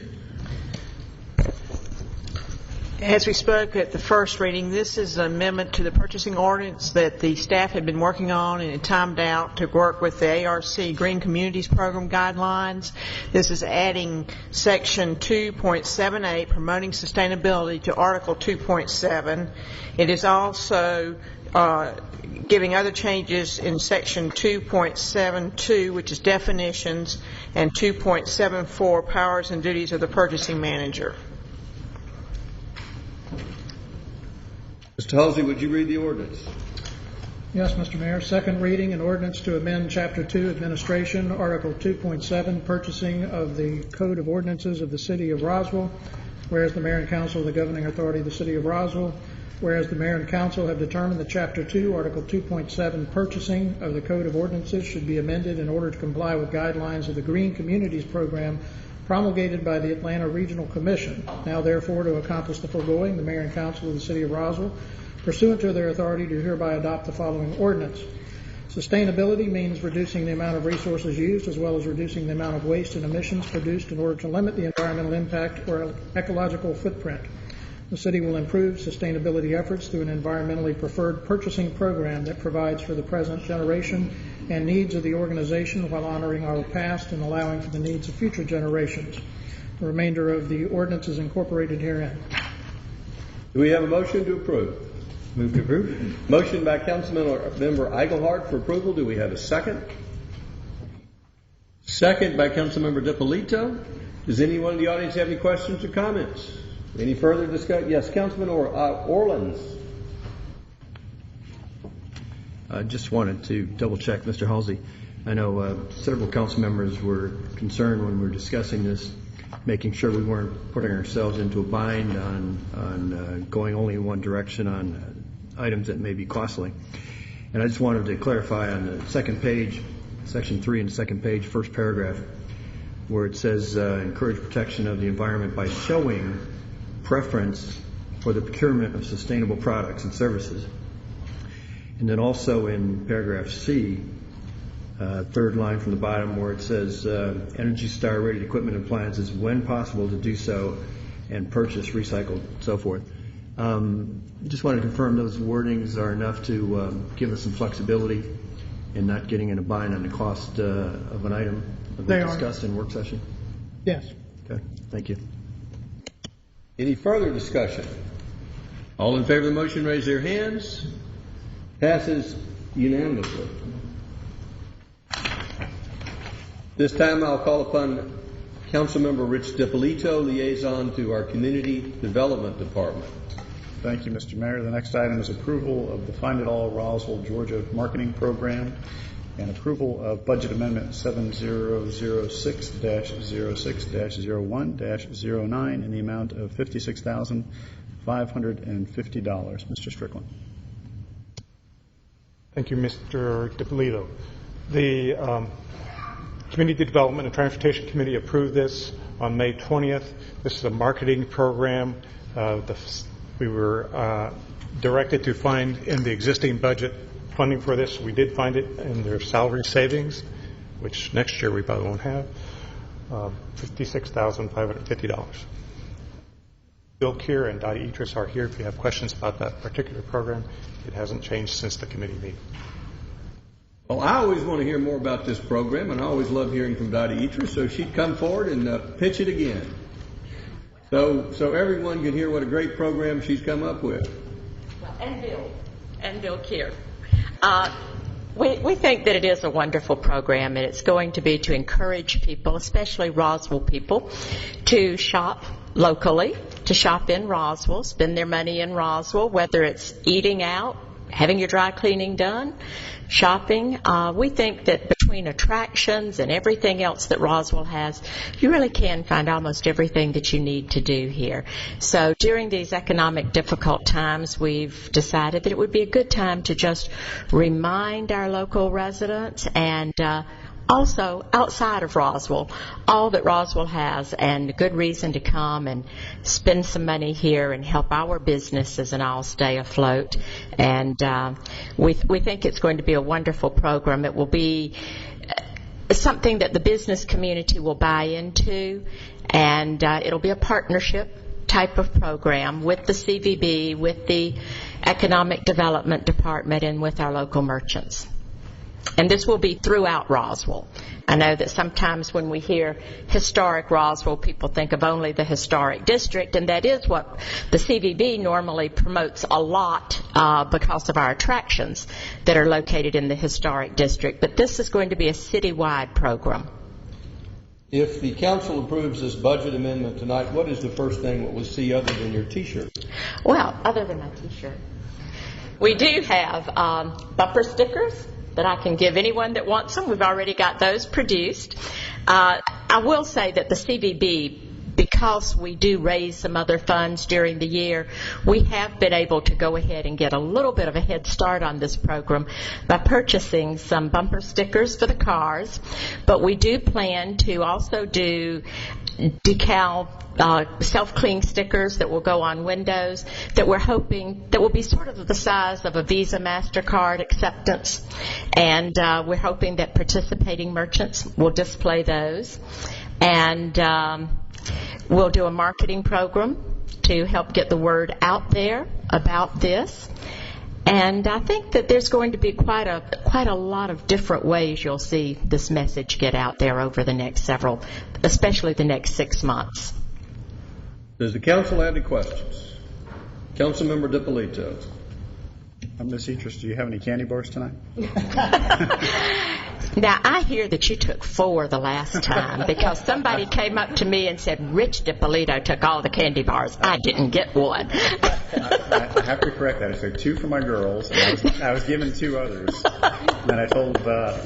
S17: As we spoke at the first reading, this is an amendment to the purchasing ordinance that the staff had been working on and had timed out to work with the ARC Green Communities Program guidelines. This is adding Section 2.78, promoting sustainability, to Article 2.7. It is also giving other changes in Section 2.72, which is definitions, and 2.74, powers and duties of the purchasing manager.
S1: Mr. Halsey, would you read the ordinance?
S7: Yes, Mr. Mayor. Second reading, an ordinance to amend Chapter 2, Administration, Article 2.7, Purchasing of the Code of Ordinances of the City of Roswell. Whereas the Mayor and Council of the Governing Authority of the City of Roswell, whereas the Mayor and Council have determined that Chapter 2, Article 2.7, Purchasing of the Code of Ordinances should be amended in order to comply with guidelines of the Green Communities Program promulgated by the Atlanta Regional Commission. Now, therefore, to accomplish the foregoing, the Mayor and Council of the City of Roswell, pursuant to their authority, do hereby adopt the following ordinance. Sustainability means reducing the amount of resources used as well as reducing the amount of waste and emissions produced in order to limit the environmental impact or ecological footprint. The City will improve sustainability efforts through an environmentally preferred purchasing program that provides for the present generation and needs of the organization while honoring our past and allowing for the needs of future generations. The remainder of the ordinance is incorporated herein.
S1: Do we have a motion to approve?
S8: Move to approve.
S1: Motion by Councilmember Eichelhardt for approval. Do we have a second? Second by Councilmember DiPolito. Does anyone in the audience have any questions or comments? Any further discussion? Yes, Councilman Orleans.
S11: I just wanted to double check, Mr. Halsey. I know several council members were concerned when we were discussing this, making sure we weren't putting ourselves into a bind on going only in one direction on items that may be costly. And I just wanted to clarify on the second page, Section 3 in the second page, first paragraph, where it says encourage protection of the environment by showing preference for the procurement of sustainable products and services. And then also in paragraph C, third line from the bottom, where it says Energy Star rated equipment and appliances when possible to do so and purchase recycled, so forth. Just want to confirm those wordings are enough to give us some flexibility in not getting in a bind on the cost of an item that we discussed in work session?
S7: Yes.
S11: Okay, thank you.
S1: Any further discussion? All in favor of the motion, raise their hands. Passes unanimously. This time I'll call upon Councilmember Rich DiPolito, liaison to our Community Development Department.
S14: Thank you, Mr. Mayor. The next item is approval of the Find It All Roswell, Georgia Marketing Program and approval of Budget Amendment 7006-06-01-09 in the amount of $56,550. Mr. Strickland.
S13: Thank you, Mr. DiPolito. The Community Development and Transportation Committee approved this on May 20th. This is a marketing program. We were directed to find in the existing budget funding for this. We did find it in their salary savings, which next year we probably won't have, $56,550. Bill Keir and Dottie Etris are here if you have questions about that particular program. It hasn't changed since the committee meeting.
S1: Well, I always want to hear more about this program, and I always love hearing from Dottie Etris, so she'd come forward and pitch it again. So everyone can hear what a great program she's come up with.
S18: Well, and Bill Keir. We think that it is a wonderful program, and it's going to be to encourage people, especially Roswell people, to shop locally, to shop in Roswell, spend their money in Roswell, whether it's eating out, having your dry cleaning done, shopping. We think that between attractions and everything else that Roswell has, you really can find almost everything that you need to do here. So during these economic difficult times, we've decided that it would be a good time to just remind our local residents and also outside of Roswell, all that Roswell has, and a good reason to come and spend some money here and help our businesses and all stay afloat. And we think it's going to be a wonderful program. It will be something that the business community will buy into, and it'll be a partnership type of program with the CVB, with the Economic Development Department, and with our local merchants. And this will be throughout Roswell. I know that sometimes when we hear historic Roswell, people think of only the historic district, and that is what the CVB normally promotes a lot because of our attractions that are located in the historic district. But this is going to be a citywide program.
S1: If the council approves this budget amendment tonight, what is the first thing that we'll see other than your T-shirt?
S18: Well, other than my T-shirt, we do have bumper stickers that I can give anyone that wants them. We've already got those produced. I will say that the CVB, because we do raise some other funds during the year, we have been able to go ahead and get a little bit of a head start on this program by purchasing some bumper stickers for the cars. But we do plan to also do decal self-clean stickers that will go on windows that we're hoping that will be sort of the size of a Visa MasterCard acceptance, and we're hoping that participating merchants will display those, and we'll do a marketing program to help get the word out there about this. And I think that there's going to be quite a lot of different ways you'll see this message get out there over the next especially the next 6 months.
S1: Does the council have any questions? Councilmember DiPolito.
S14: Ms. Etris, do you have any candy bars tonight?
S18: Now, I hear that you took 4 the last time because somebody came up to me and said, Rich DiPolito took all the candy bars. I didn't get one.
S14: I have to correct that. I said 2 for my girls, and I was given 2 others. And I told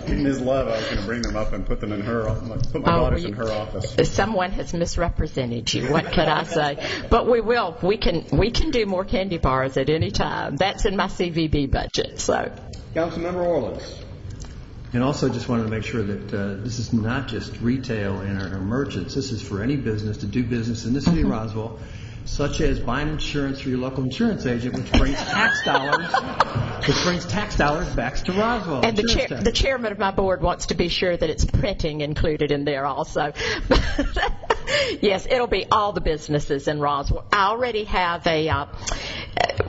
S14: Ms. Love I was going to bring them up and put my daughters in her office.
S18: Someone has misrepresented you. What could I say? But we will. We can do more candy bars at any time. That's in my CVB budget. So,
S1: Councilmember Orleans.
S11: And also just wanted to make sure that this is not just retail and our merchants. This is for any business to do business in the city of Roswell, such as buying insurance through your local insurance agent, which brings tax dollars back to Roswell.
S18: And the chairman of my board wants to be sure that it's printing included in there also. Yes, it'll be all the businesses in Roswell. I already have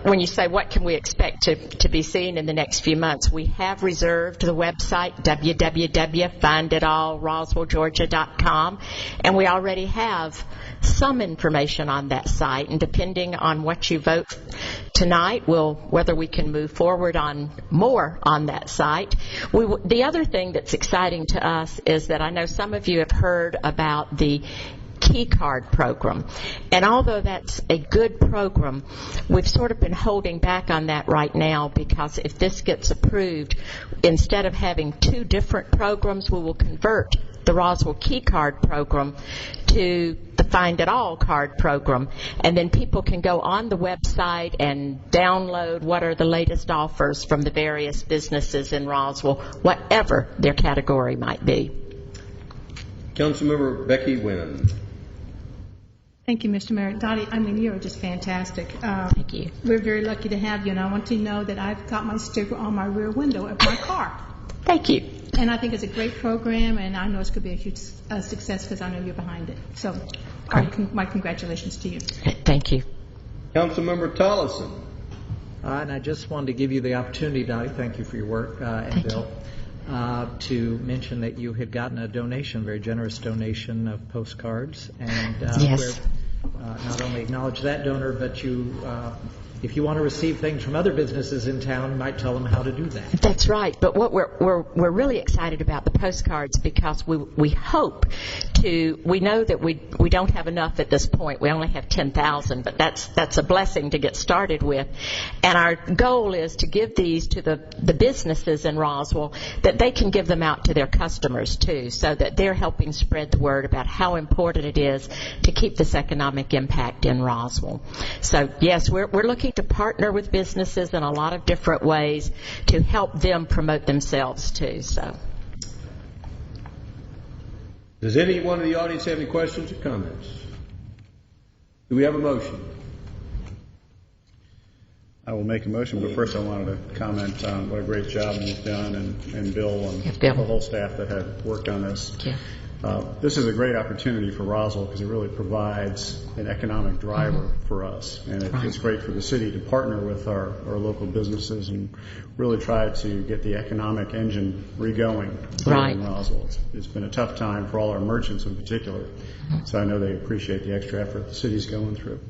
S18: when you say what can we expect to be seen in the next few months, we have reserved the website www.finditallroswellgeorgia.com, and we already have some information on that site, and depending on what you vote tonight, whether we can move forward on more on that site. The other thing that's exciting to us is that I know some of you have heard about the Key Card program. And although that's a good program, we've sort of been holding back on that right now because if this gets approved, instead of having 2 different programs, we will convert the Roswell Key Card program to the Find It All card program. And then people can go on the website and download what are the latest offers from the various businesses in Roswell, whatever their category might be.
S1: Councilmember Becky Wynn.
S4: Thank you, Mr. Mayor. Dottie, you're just fantastic.
S18: Thank you.
S4: We're very lucky to have you, and I want to know that I've got my sticker on my rear window of my car.
S18: Thank you.
S4: And I think it's a great program, and I know it's going to be a huge success because I know you're behind it. So my congratulations to you.
S18: Thank you.
S1: Councilmember Tollison.
S8: And I just wanted to give you the opportunity, Dottie, thank you for your work, and Bill, to mention that you had gotten a donation, very generous donation of postcards. And
S18: yes.
S8: Not only acknowledge that donor, but if you want to receive things from other businesses in town, you might tell them how to do that.
S18: That's right. But what we're really excited about the postcards because we hope to. We know that we don't have enough at this point. We only have 10,000, but that's a blessing to get started with. And our goal is to give these to the businesses in Roswell that they can give them out to their customers too, so that they're helping spread the word about how important it is to keep this economic impact in Roswell. So yes, we're looking to partner with businesses in a lot of different ways to help them promote themselves too. So,
S1: does anyone in the audience have any questions or comments? Do we have a motion?
S14: I will make a motion, but first I wanted to comment on what a great job you've done, and Bill and the whole staff that had worked on this.
S18: Yeah.
S14: This is a great opportunity for Roswell because it really provides an economic driver for us, and it's great for the city to partner with our local businesses and really try to get the economic engine re-going in Roswell. It's been a tough time for all our merchants in particular, so I know they appreciate the extra effort the city's going through.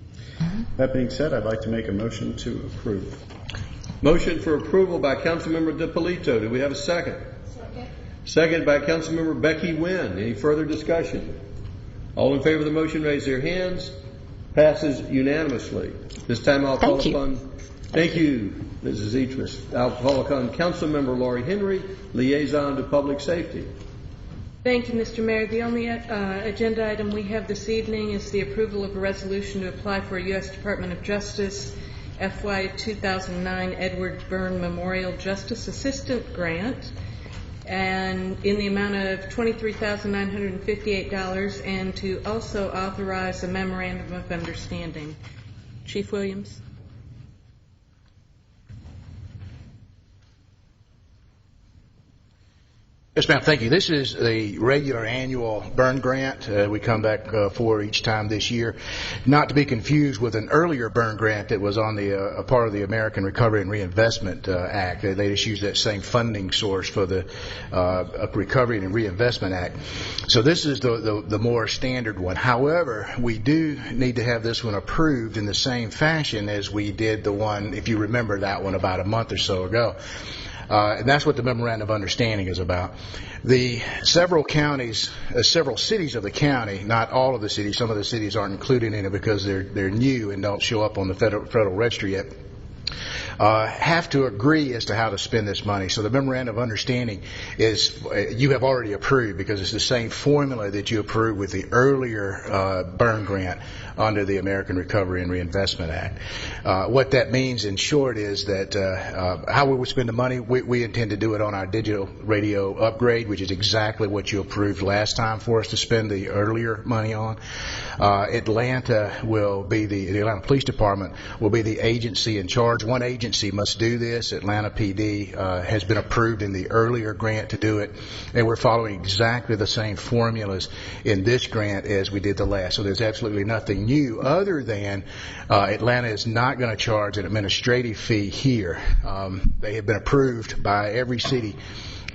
S14: That being said, I'd like to make a motion to approve.
S1: Motion for approval by Councilmember DiPolito. Do we have a second? Second by Councilmember Becky Wynn. Any further discussion? All in favor of the motion, raise their hands. Passes unanimously. This time I'll call upon... Thank you, Mrs. Eatris. I'll call upon Councilmember Laurie Henry, Liaison to Public Safety.
S15: Thank you, Mr. Mayor. The only agenda item we have this evening is the approval of a resolution to apply for a U.S. Department of Justice FY 2009 Edward Byrne Memorial Justice Assistant Grant, and in the amount of $23,958, and to also authorize a memorandum of understanding. Chief Williams.
S19: Yes, ma'am. Thank you. This is the regular annual Byrne grant we come back for each time this year, not to be confused with an earlier Byrne grant that was on the a part of the American Recovery and Reinvestment Act. They just used that same funding source for the Recovery and Reinvestment Act. So this is the more standard one. However, we do need to have this one approved in the same fashion as we did the one, if you remember that one, about a month or so ago. And that's what the Memorandum of Understanding is about. The several counties, several cities of the county, not all of the cities, some of the cities aren't included in it because they're new and don't show up on the Federal Register yet, have to agree as to how to spend this money. So the Memorandum of Understanding is, you have already approved because it's the same formula that you approved with the earlier Byrne grant under the American Recovery and Reinvestment Act. What that means in short is that how we would spend the money, we intend to do it on our digital radio upgrade, which is exactly what you approved last time for us to spend the earlier money on. Atlanta will be the Atlanta Police Department will be the agency in charge. One agency must do this. Atlanta PD has been approved in the earlier grant to do it, and we're following exactly the same formulas in this grant as we did the last. So there's absolutely nothing new other than Atlanta is not going to charge an administrative fee here. They have been approved by every city,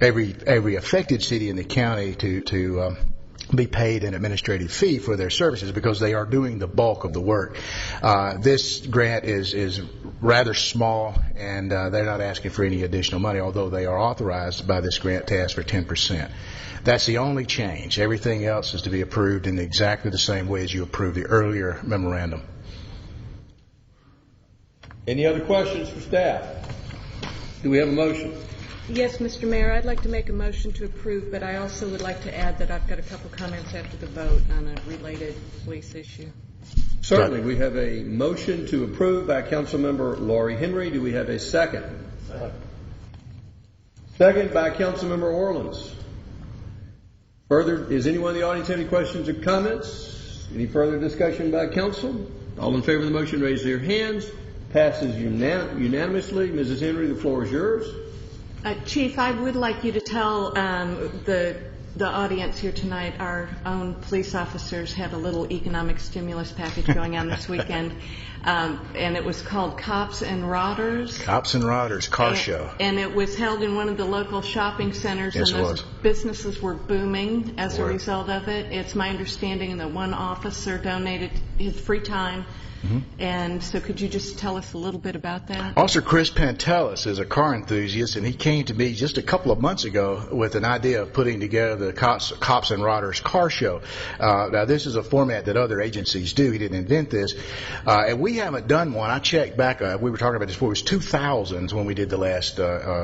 S19: every affected city in the county to be paid an administrative fee for their services because they are doing the bulk of the work. This grant is rather small, and they're not asking for any additional money, although they are authorized by this grant to ask for 10%. That's the only change. Everything else is to be approved in exactly the same way as you approved the earlier memorandum.
S1: Any other questions for staff? Do we have a motion?
S15: Yes, Mr. Mayor, I'd like to make a motion to approve, but I also would like to add that I've got a couple comments after the vote on a related police issue.
S1: Certainly. We have a motion to approve by Councilmember Laurie Henry. Do we have a second? Second by Councilmember Orleans. Further, does anyone in the audience have any questions or comments? Any further discussion by council? All in favor of the motion, raise their hands. Passes unanimously. Mrs. Henry, the floor is yours.
S9: Chief, I would like you to tell the audience here tonight our own police officers had a little economic stimulus package going on this weekend, and it was called Cops and Rodders.
S19: Cops and Rodders car show.
S9: And it was held in one of the local shopping centers,
S19: yes,
S9: and those businesses were booming as a result of it. It's my understanding that one officer donated his free time. Mm-hmm. And so could you just tell us a little bit about that?
S19: Officer Chris Pantelis is a car enthusiast, and he came to me just a couple of months ago with an idea of putting together the Cops and Rodders car show. Now, this is a format that other agencies do. He didn't invent this. And we haven't done one. I checked back. We were talking about this before. It was 2000 when we did the last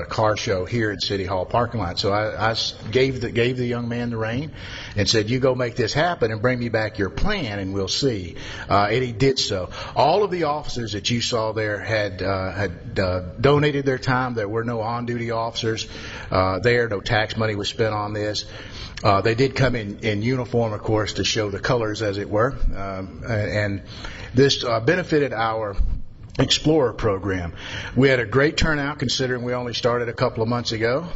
S19: car show here at City Hall parking lot. So I gave the young man the rein and said, you go make this happen and bring me back your plan, and we'll see. And he did so. All of the officers that you saw there had donated their time. There were no on-duty officers there. No tax money was spent on this. They did come in uniform, of course, to show the colors, as it were. And this benefited our Explorer program. We had a great turnout considering we only started a couple of months ago.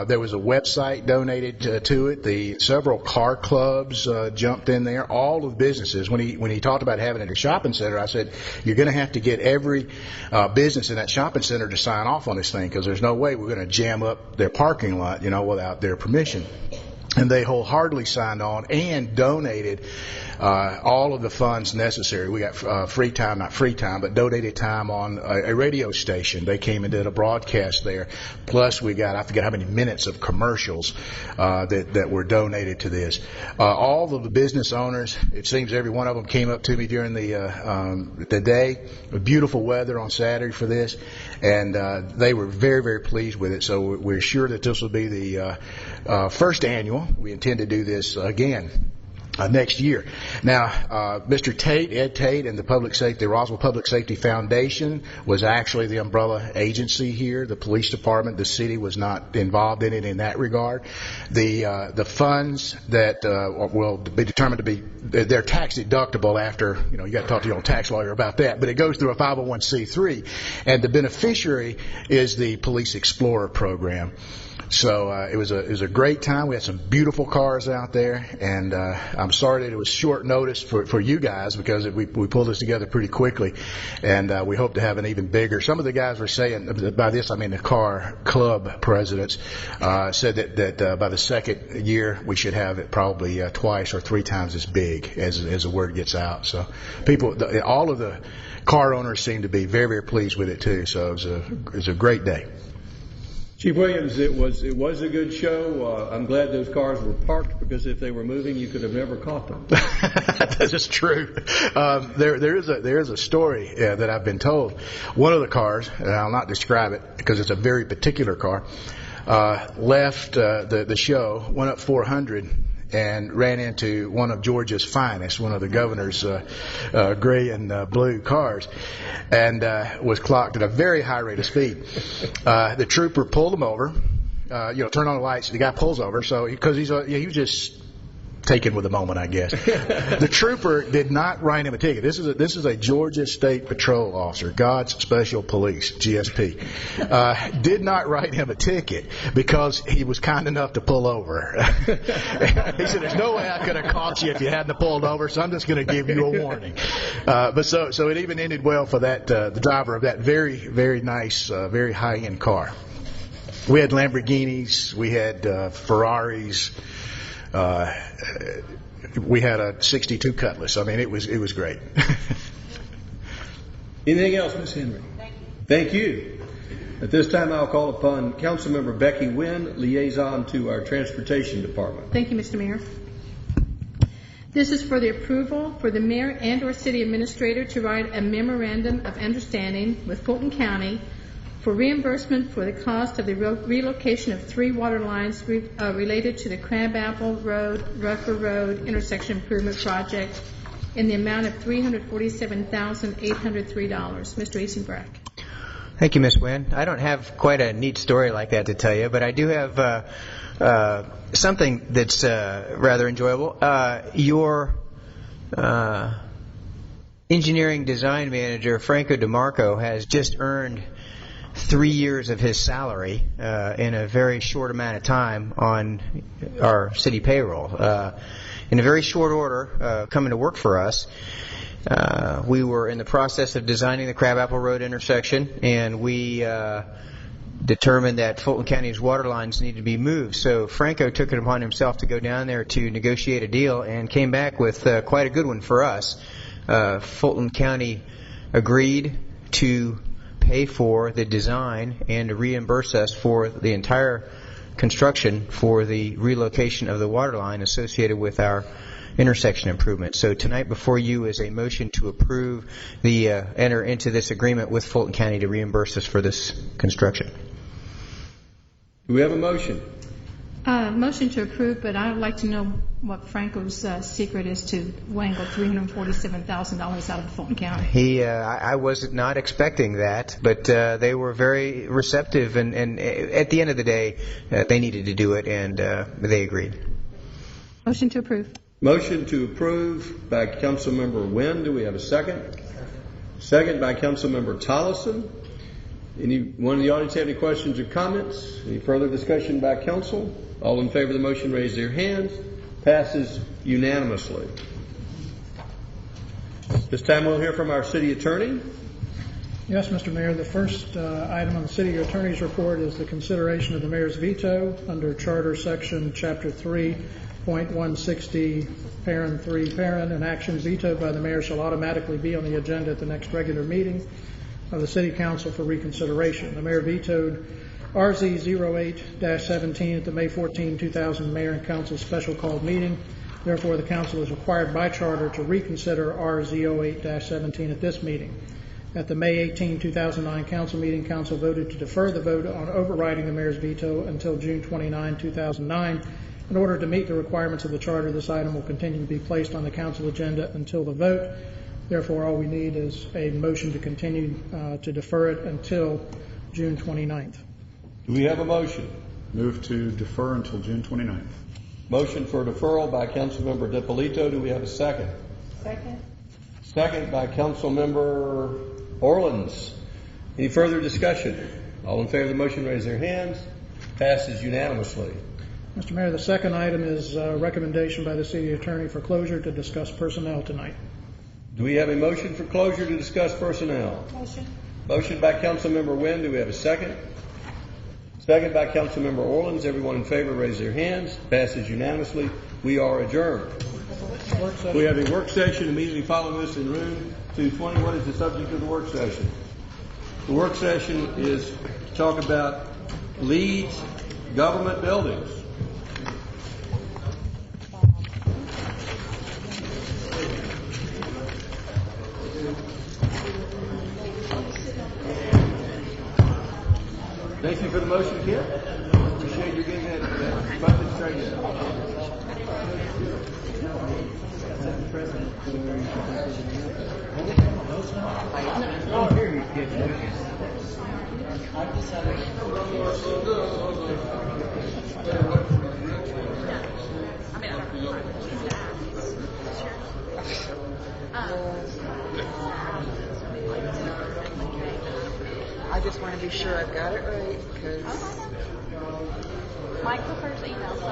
S19: There was a website donated to it. Several car clubs jumped in there. All of the businesses. When he talked about having it at a shopping center, I said, you're going to have to get every business in that shopping center to sign off on this thing because there's no way we're going to jam up their parking lot, without their permission. And they wholeheartedly signed on and donated all of the funds necessary. We got free time, not free time, but donated time on a radio station. They came and did a broadcast there. Plus we got, I forget how many minutes of commercials that were donated to this. All of the business owners, it seems every one of them came up to me during the day. Beautiful weather on Saturday for this. And they were very, very pleased with it. So we're sure that this will be the first annual. We intend to do this again next year. Now, Mr. Tate, Ed Tate, and the Roswell Public Safety Foundation was actually the umbrella agency here. The police department, the city was not involved in it in that regard. The funds that will be determined to be, they're tax deductible after, you got to talk to your own tax lawyer about that, but it goes through a 501c3, and the beneficiary is the Police Explorer program. So it was a great time. We had some beautiful cars out there, and I'm sorry that it was short notice for you guys because we pulled this together pretty quickly, and we hope to have an even bigger. Some of the guys were saying, by this I mean the car club presidents, said that by the second year we should have it probably twice or three times as big as the word gets out. So all of the car owners seem to be very, very pleased with it too. So it was a great day.
S1: Chief Williams, it was a good show. I'm glad those cars were parked because if they were moving, you could have never caught them.
S19: This is true. There is a story that I've been told. One of the cars, and I'll not describe it because it's a very particular car, left the show, went up 400. And ran into one of Georgia's finest, one of the governor's gray and blue cars, and was clocked at a very high rate of speed. The trooper pulled him over, turn on the lights. The guy pulls over, so because he was just taken with the moment, I guess. The trooper did not write him a ticket. This is a Georgia State Patrol officer, God's Special Police, GSP. Did not write him a ticket because he was kind enough to pull over. He said, "There's no way I could have caught you if you hadn't pulled over, so I'm just going to give you a warning." But so it even ended well for that the driver of that very, very nice, very high-end car. We had Lamborghinis, we had Ferraris. We had a 62 Cutlass. I mean, it was great.
S1: Anything else, Ms. Henry? Thank you. At this time, I'll call upon Councilmember Becky Wynn, liaison to our Transportation Department.
S4: Thank you, Mr. Mayor. This is for the approval for the mayor and or city administrator to write a memorandum of understanding with Fulton County for reimbursement for the cost of the relocation of 3 water lines related to the Crabapple Road, Rucker Road intersection improvement project in the amount of $347,803. Mr. Eisenbrack.
S12: Thank you, Ms. Wynn. I don't have quite a neat story like that to tell you, but I do have something that's rather enjoyable. Your engineering design manager, Franco DeMarco, has just earned 3 years of his salary in a very short amount of time on our city payroll. In a very short order, coming to work for us, we were in the process of designing the Crabapple Road intersection, and we determined that Fulton County's water lines needed to be moved. So Franco took it upon himself to go down there to negotiate a deal and came back with quite a good one for us. Fulton County agreed to pay for the design and to reimburse us for the entire construction for the relocation of the water line associated with our intersection improvement. So tonight before you is a motion to approve the enter into this agreement with Fulton County to reimburse us for this construction.
S1: Do we have a motion?
S4: Motion to approve, but I would like to know what Franco's secret is to wangle $347,000 out of Fulton County.
S12: I was not expecting that, but they were very receptive, and at the end of the day, they needed to do it, and they agreed.
S4: Motion to approve.
S1: Motion to approve by Councilmember Wynn. Do we have a second? Second by Councilmember Tollison. Anyone in the audience have any questions or comments? Any further discussion by council? All in favor of the motion, raise their hands. Passes unanimously. This time we'll hear from our city attorney.
S7: Yes, Mr. Mayor. The first item on the city attorney's report is the consideration of the mayor's veto under Charter Section Chapter 3.160, Parent 3, Parent, and actions vetoed by the mayor shall automatically be on the agenda at the next regular meeting of the City Council for reconsideration. The mayor vetoed RZ 08-17 at the May 14, 2000 Mayor and Council special called meeting. Therefore, the Council is required by charter to reconsider RZ 08-17 at this meeting. At the May 18, 2009 Council meeting, Council voted to defer the vote on overriding the mayor's veto until June 29, 2009. In order to meet the requirements of the charter, this item will continue to be placed on the Council agenda until the vote. Therefore, all we need is a motion to continue to defer it until June 29th.
S1: Do we have a motion?
S14: Move to defer until June 29th.
S1: Motion for deferral by Councilmember DiPolito. Do we have a second?
S4: Second.
S1: Second by Councilmember Orleans. Any further discussion? All in favor of the motion, raise their hands. Passes unanimously.
S7: Mr. Mayor, the second item is a recommendation by the city attorney for closure to discuss personnel tonight.
S1: Do we have a motion for closure to discuss personnel?
S4: Motion.
S1: Motion by Councilmember Wynn. Do we have a second? Second by Councilmember Orleans. Everyone in favor, raise their hands. Passes unanimously. We are adjourned. We have a work session immediately following this in room 220. What is the subject of the work session? The work session is to talk about Leeds government buildings. Thank you for the motion, Kip. Appreciate you getting that budget straightened out.
S20: I just want to be sure I've got it right, because
S21: Mike prefers email, so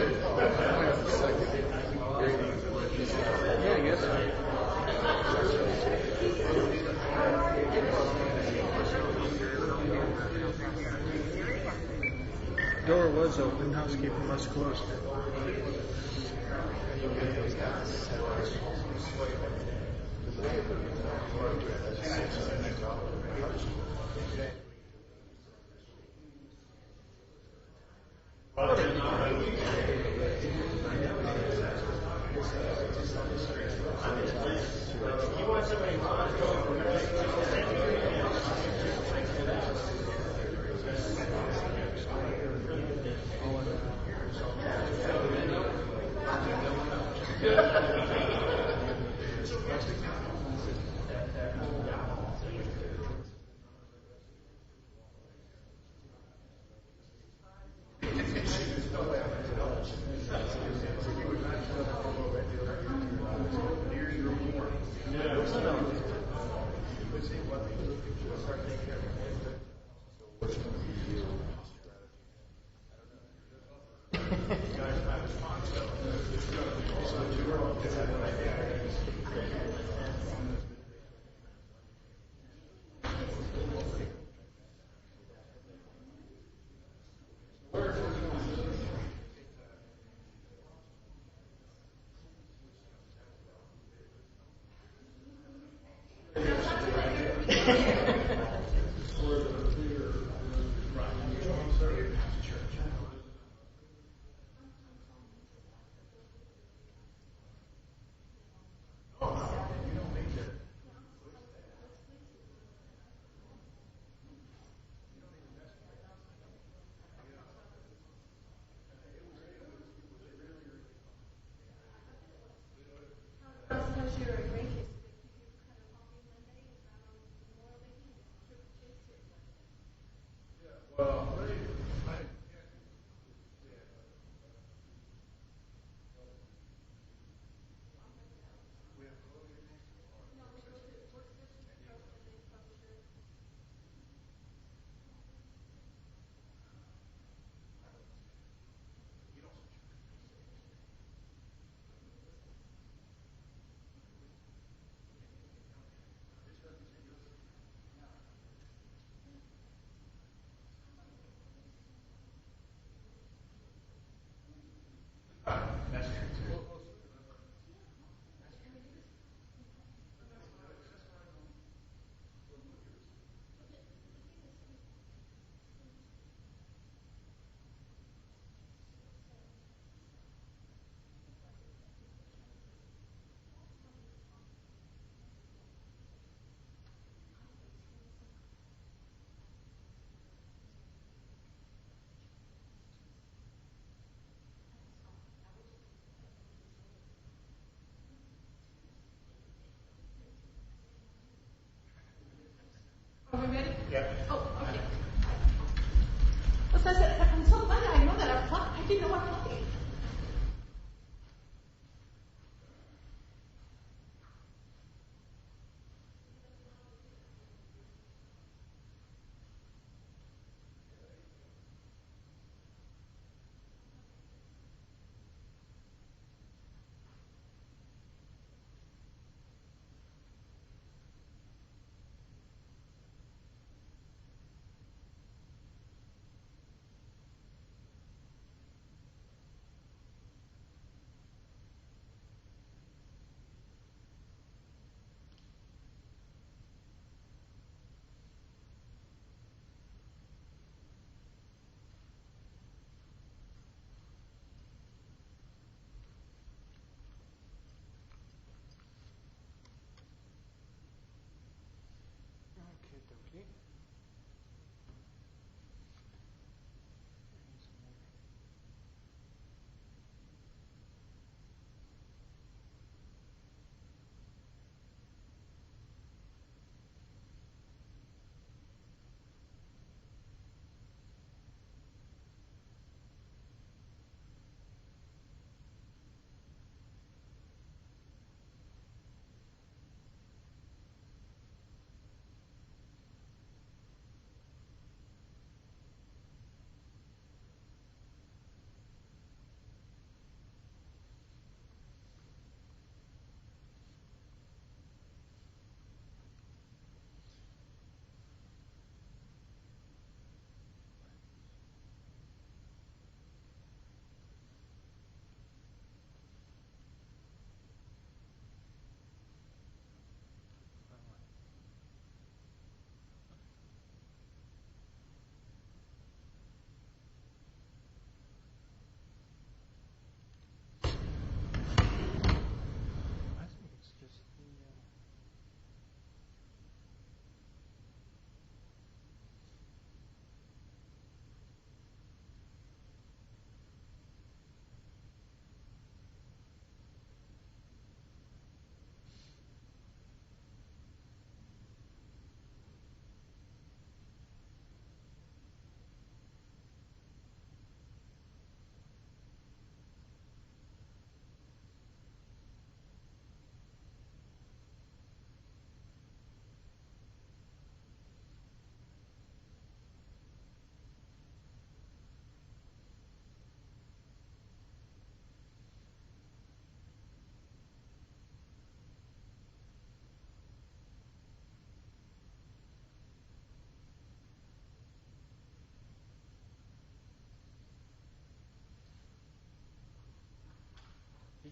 S16: Yeah, I guess so. Door was open, housekeeping must have closed it.
S4: Are we ready? Yeah. Oh, okay. Well, so I said, I'm so glad I know that I didn't know what to play.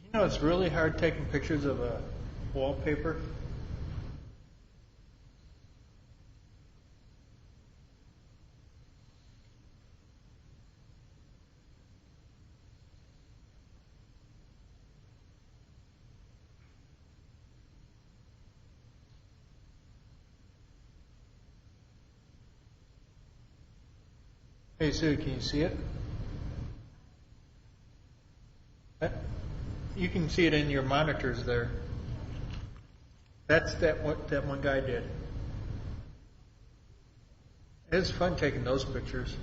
S21: You know, it's really hard taking pictures of a wallpaper. Hey Sue, can you see it? You can see it in your monitors there. That's what that one guy did. It's fun taking those pictures.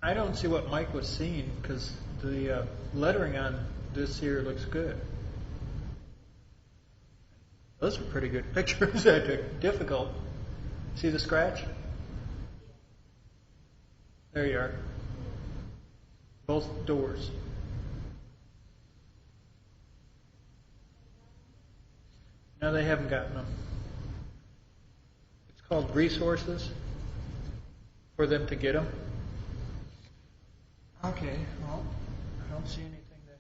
S21: I don't see what Mike was seeing because the lettering on this here looks good. Those are pretty good pictures. They're difficult. See the scratch? There you are. Both doors. No, they haven't gotten them. It's called resources for them to get them. Okay, well, I don't see anything there.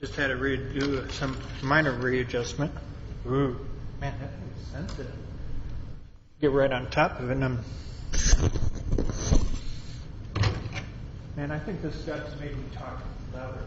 S21: Just had to do some minor readjustment. Ooh, man, that thing's sensitive. Get right on top of it, and man, I think this stuff's made me talk louder.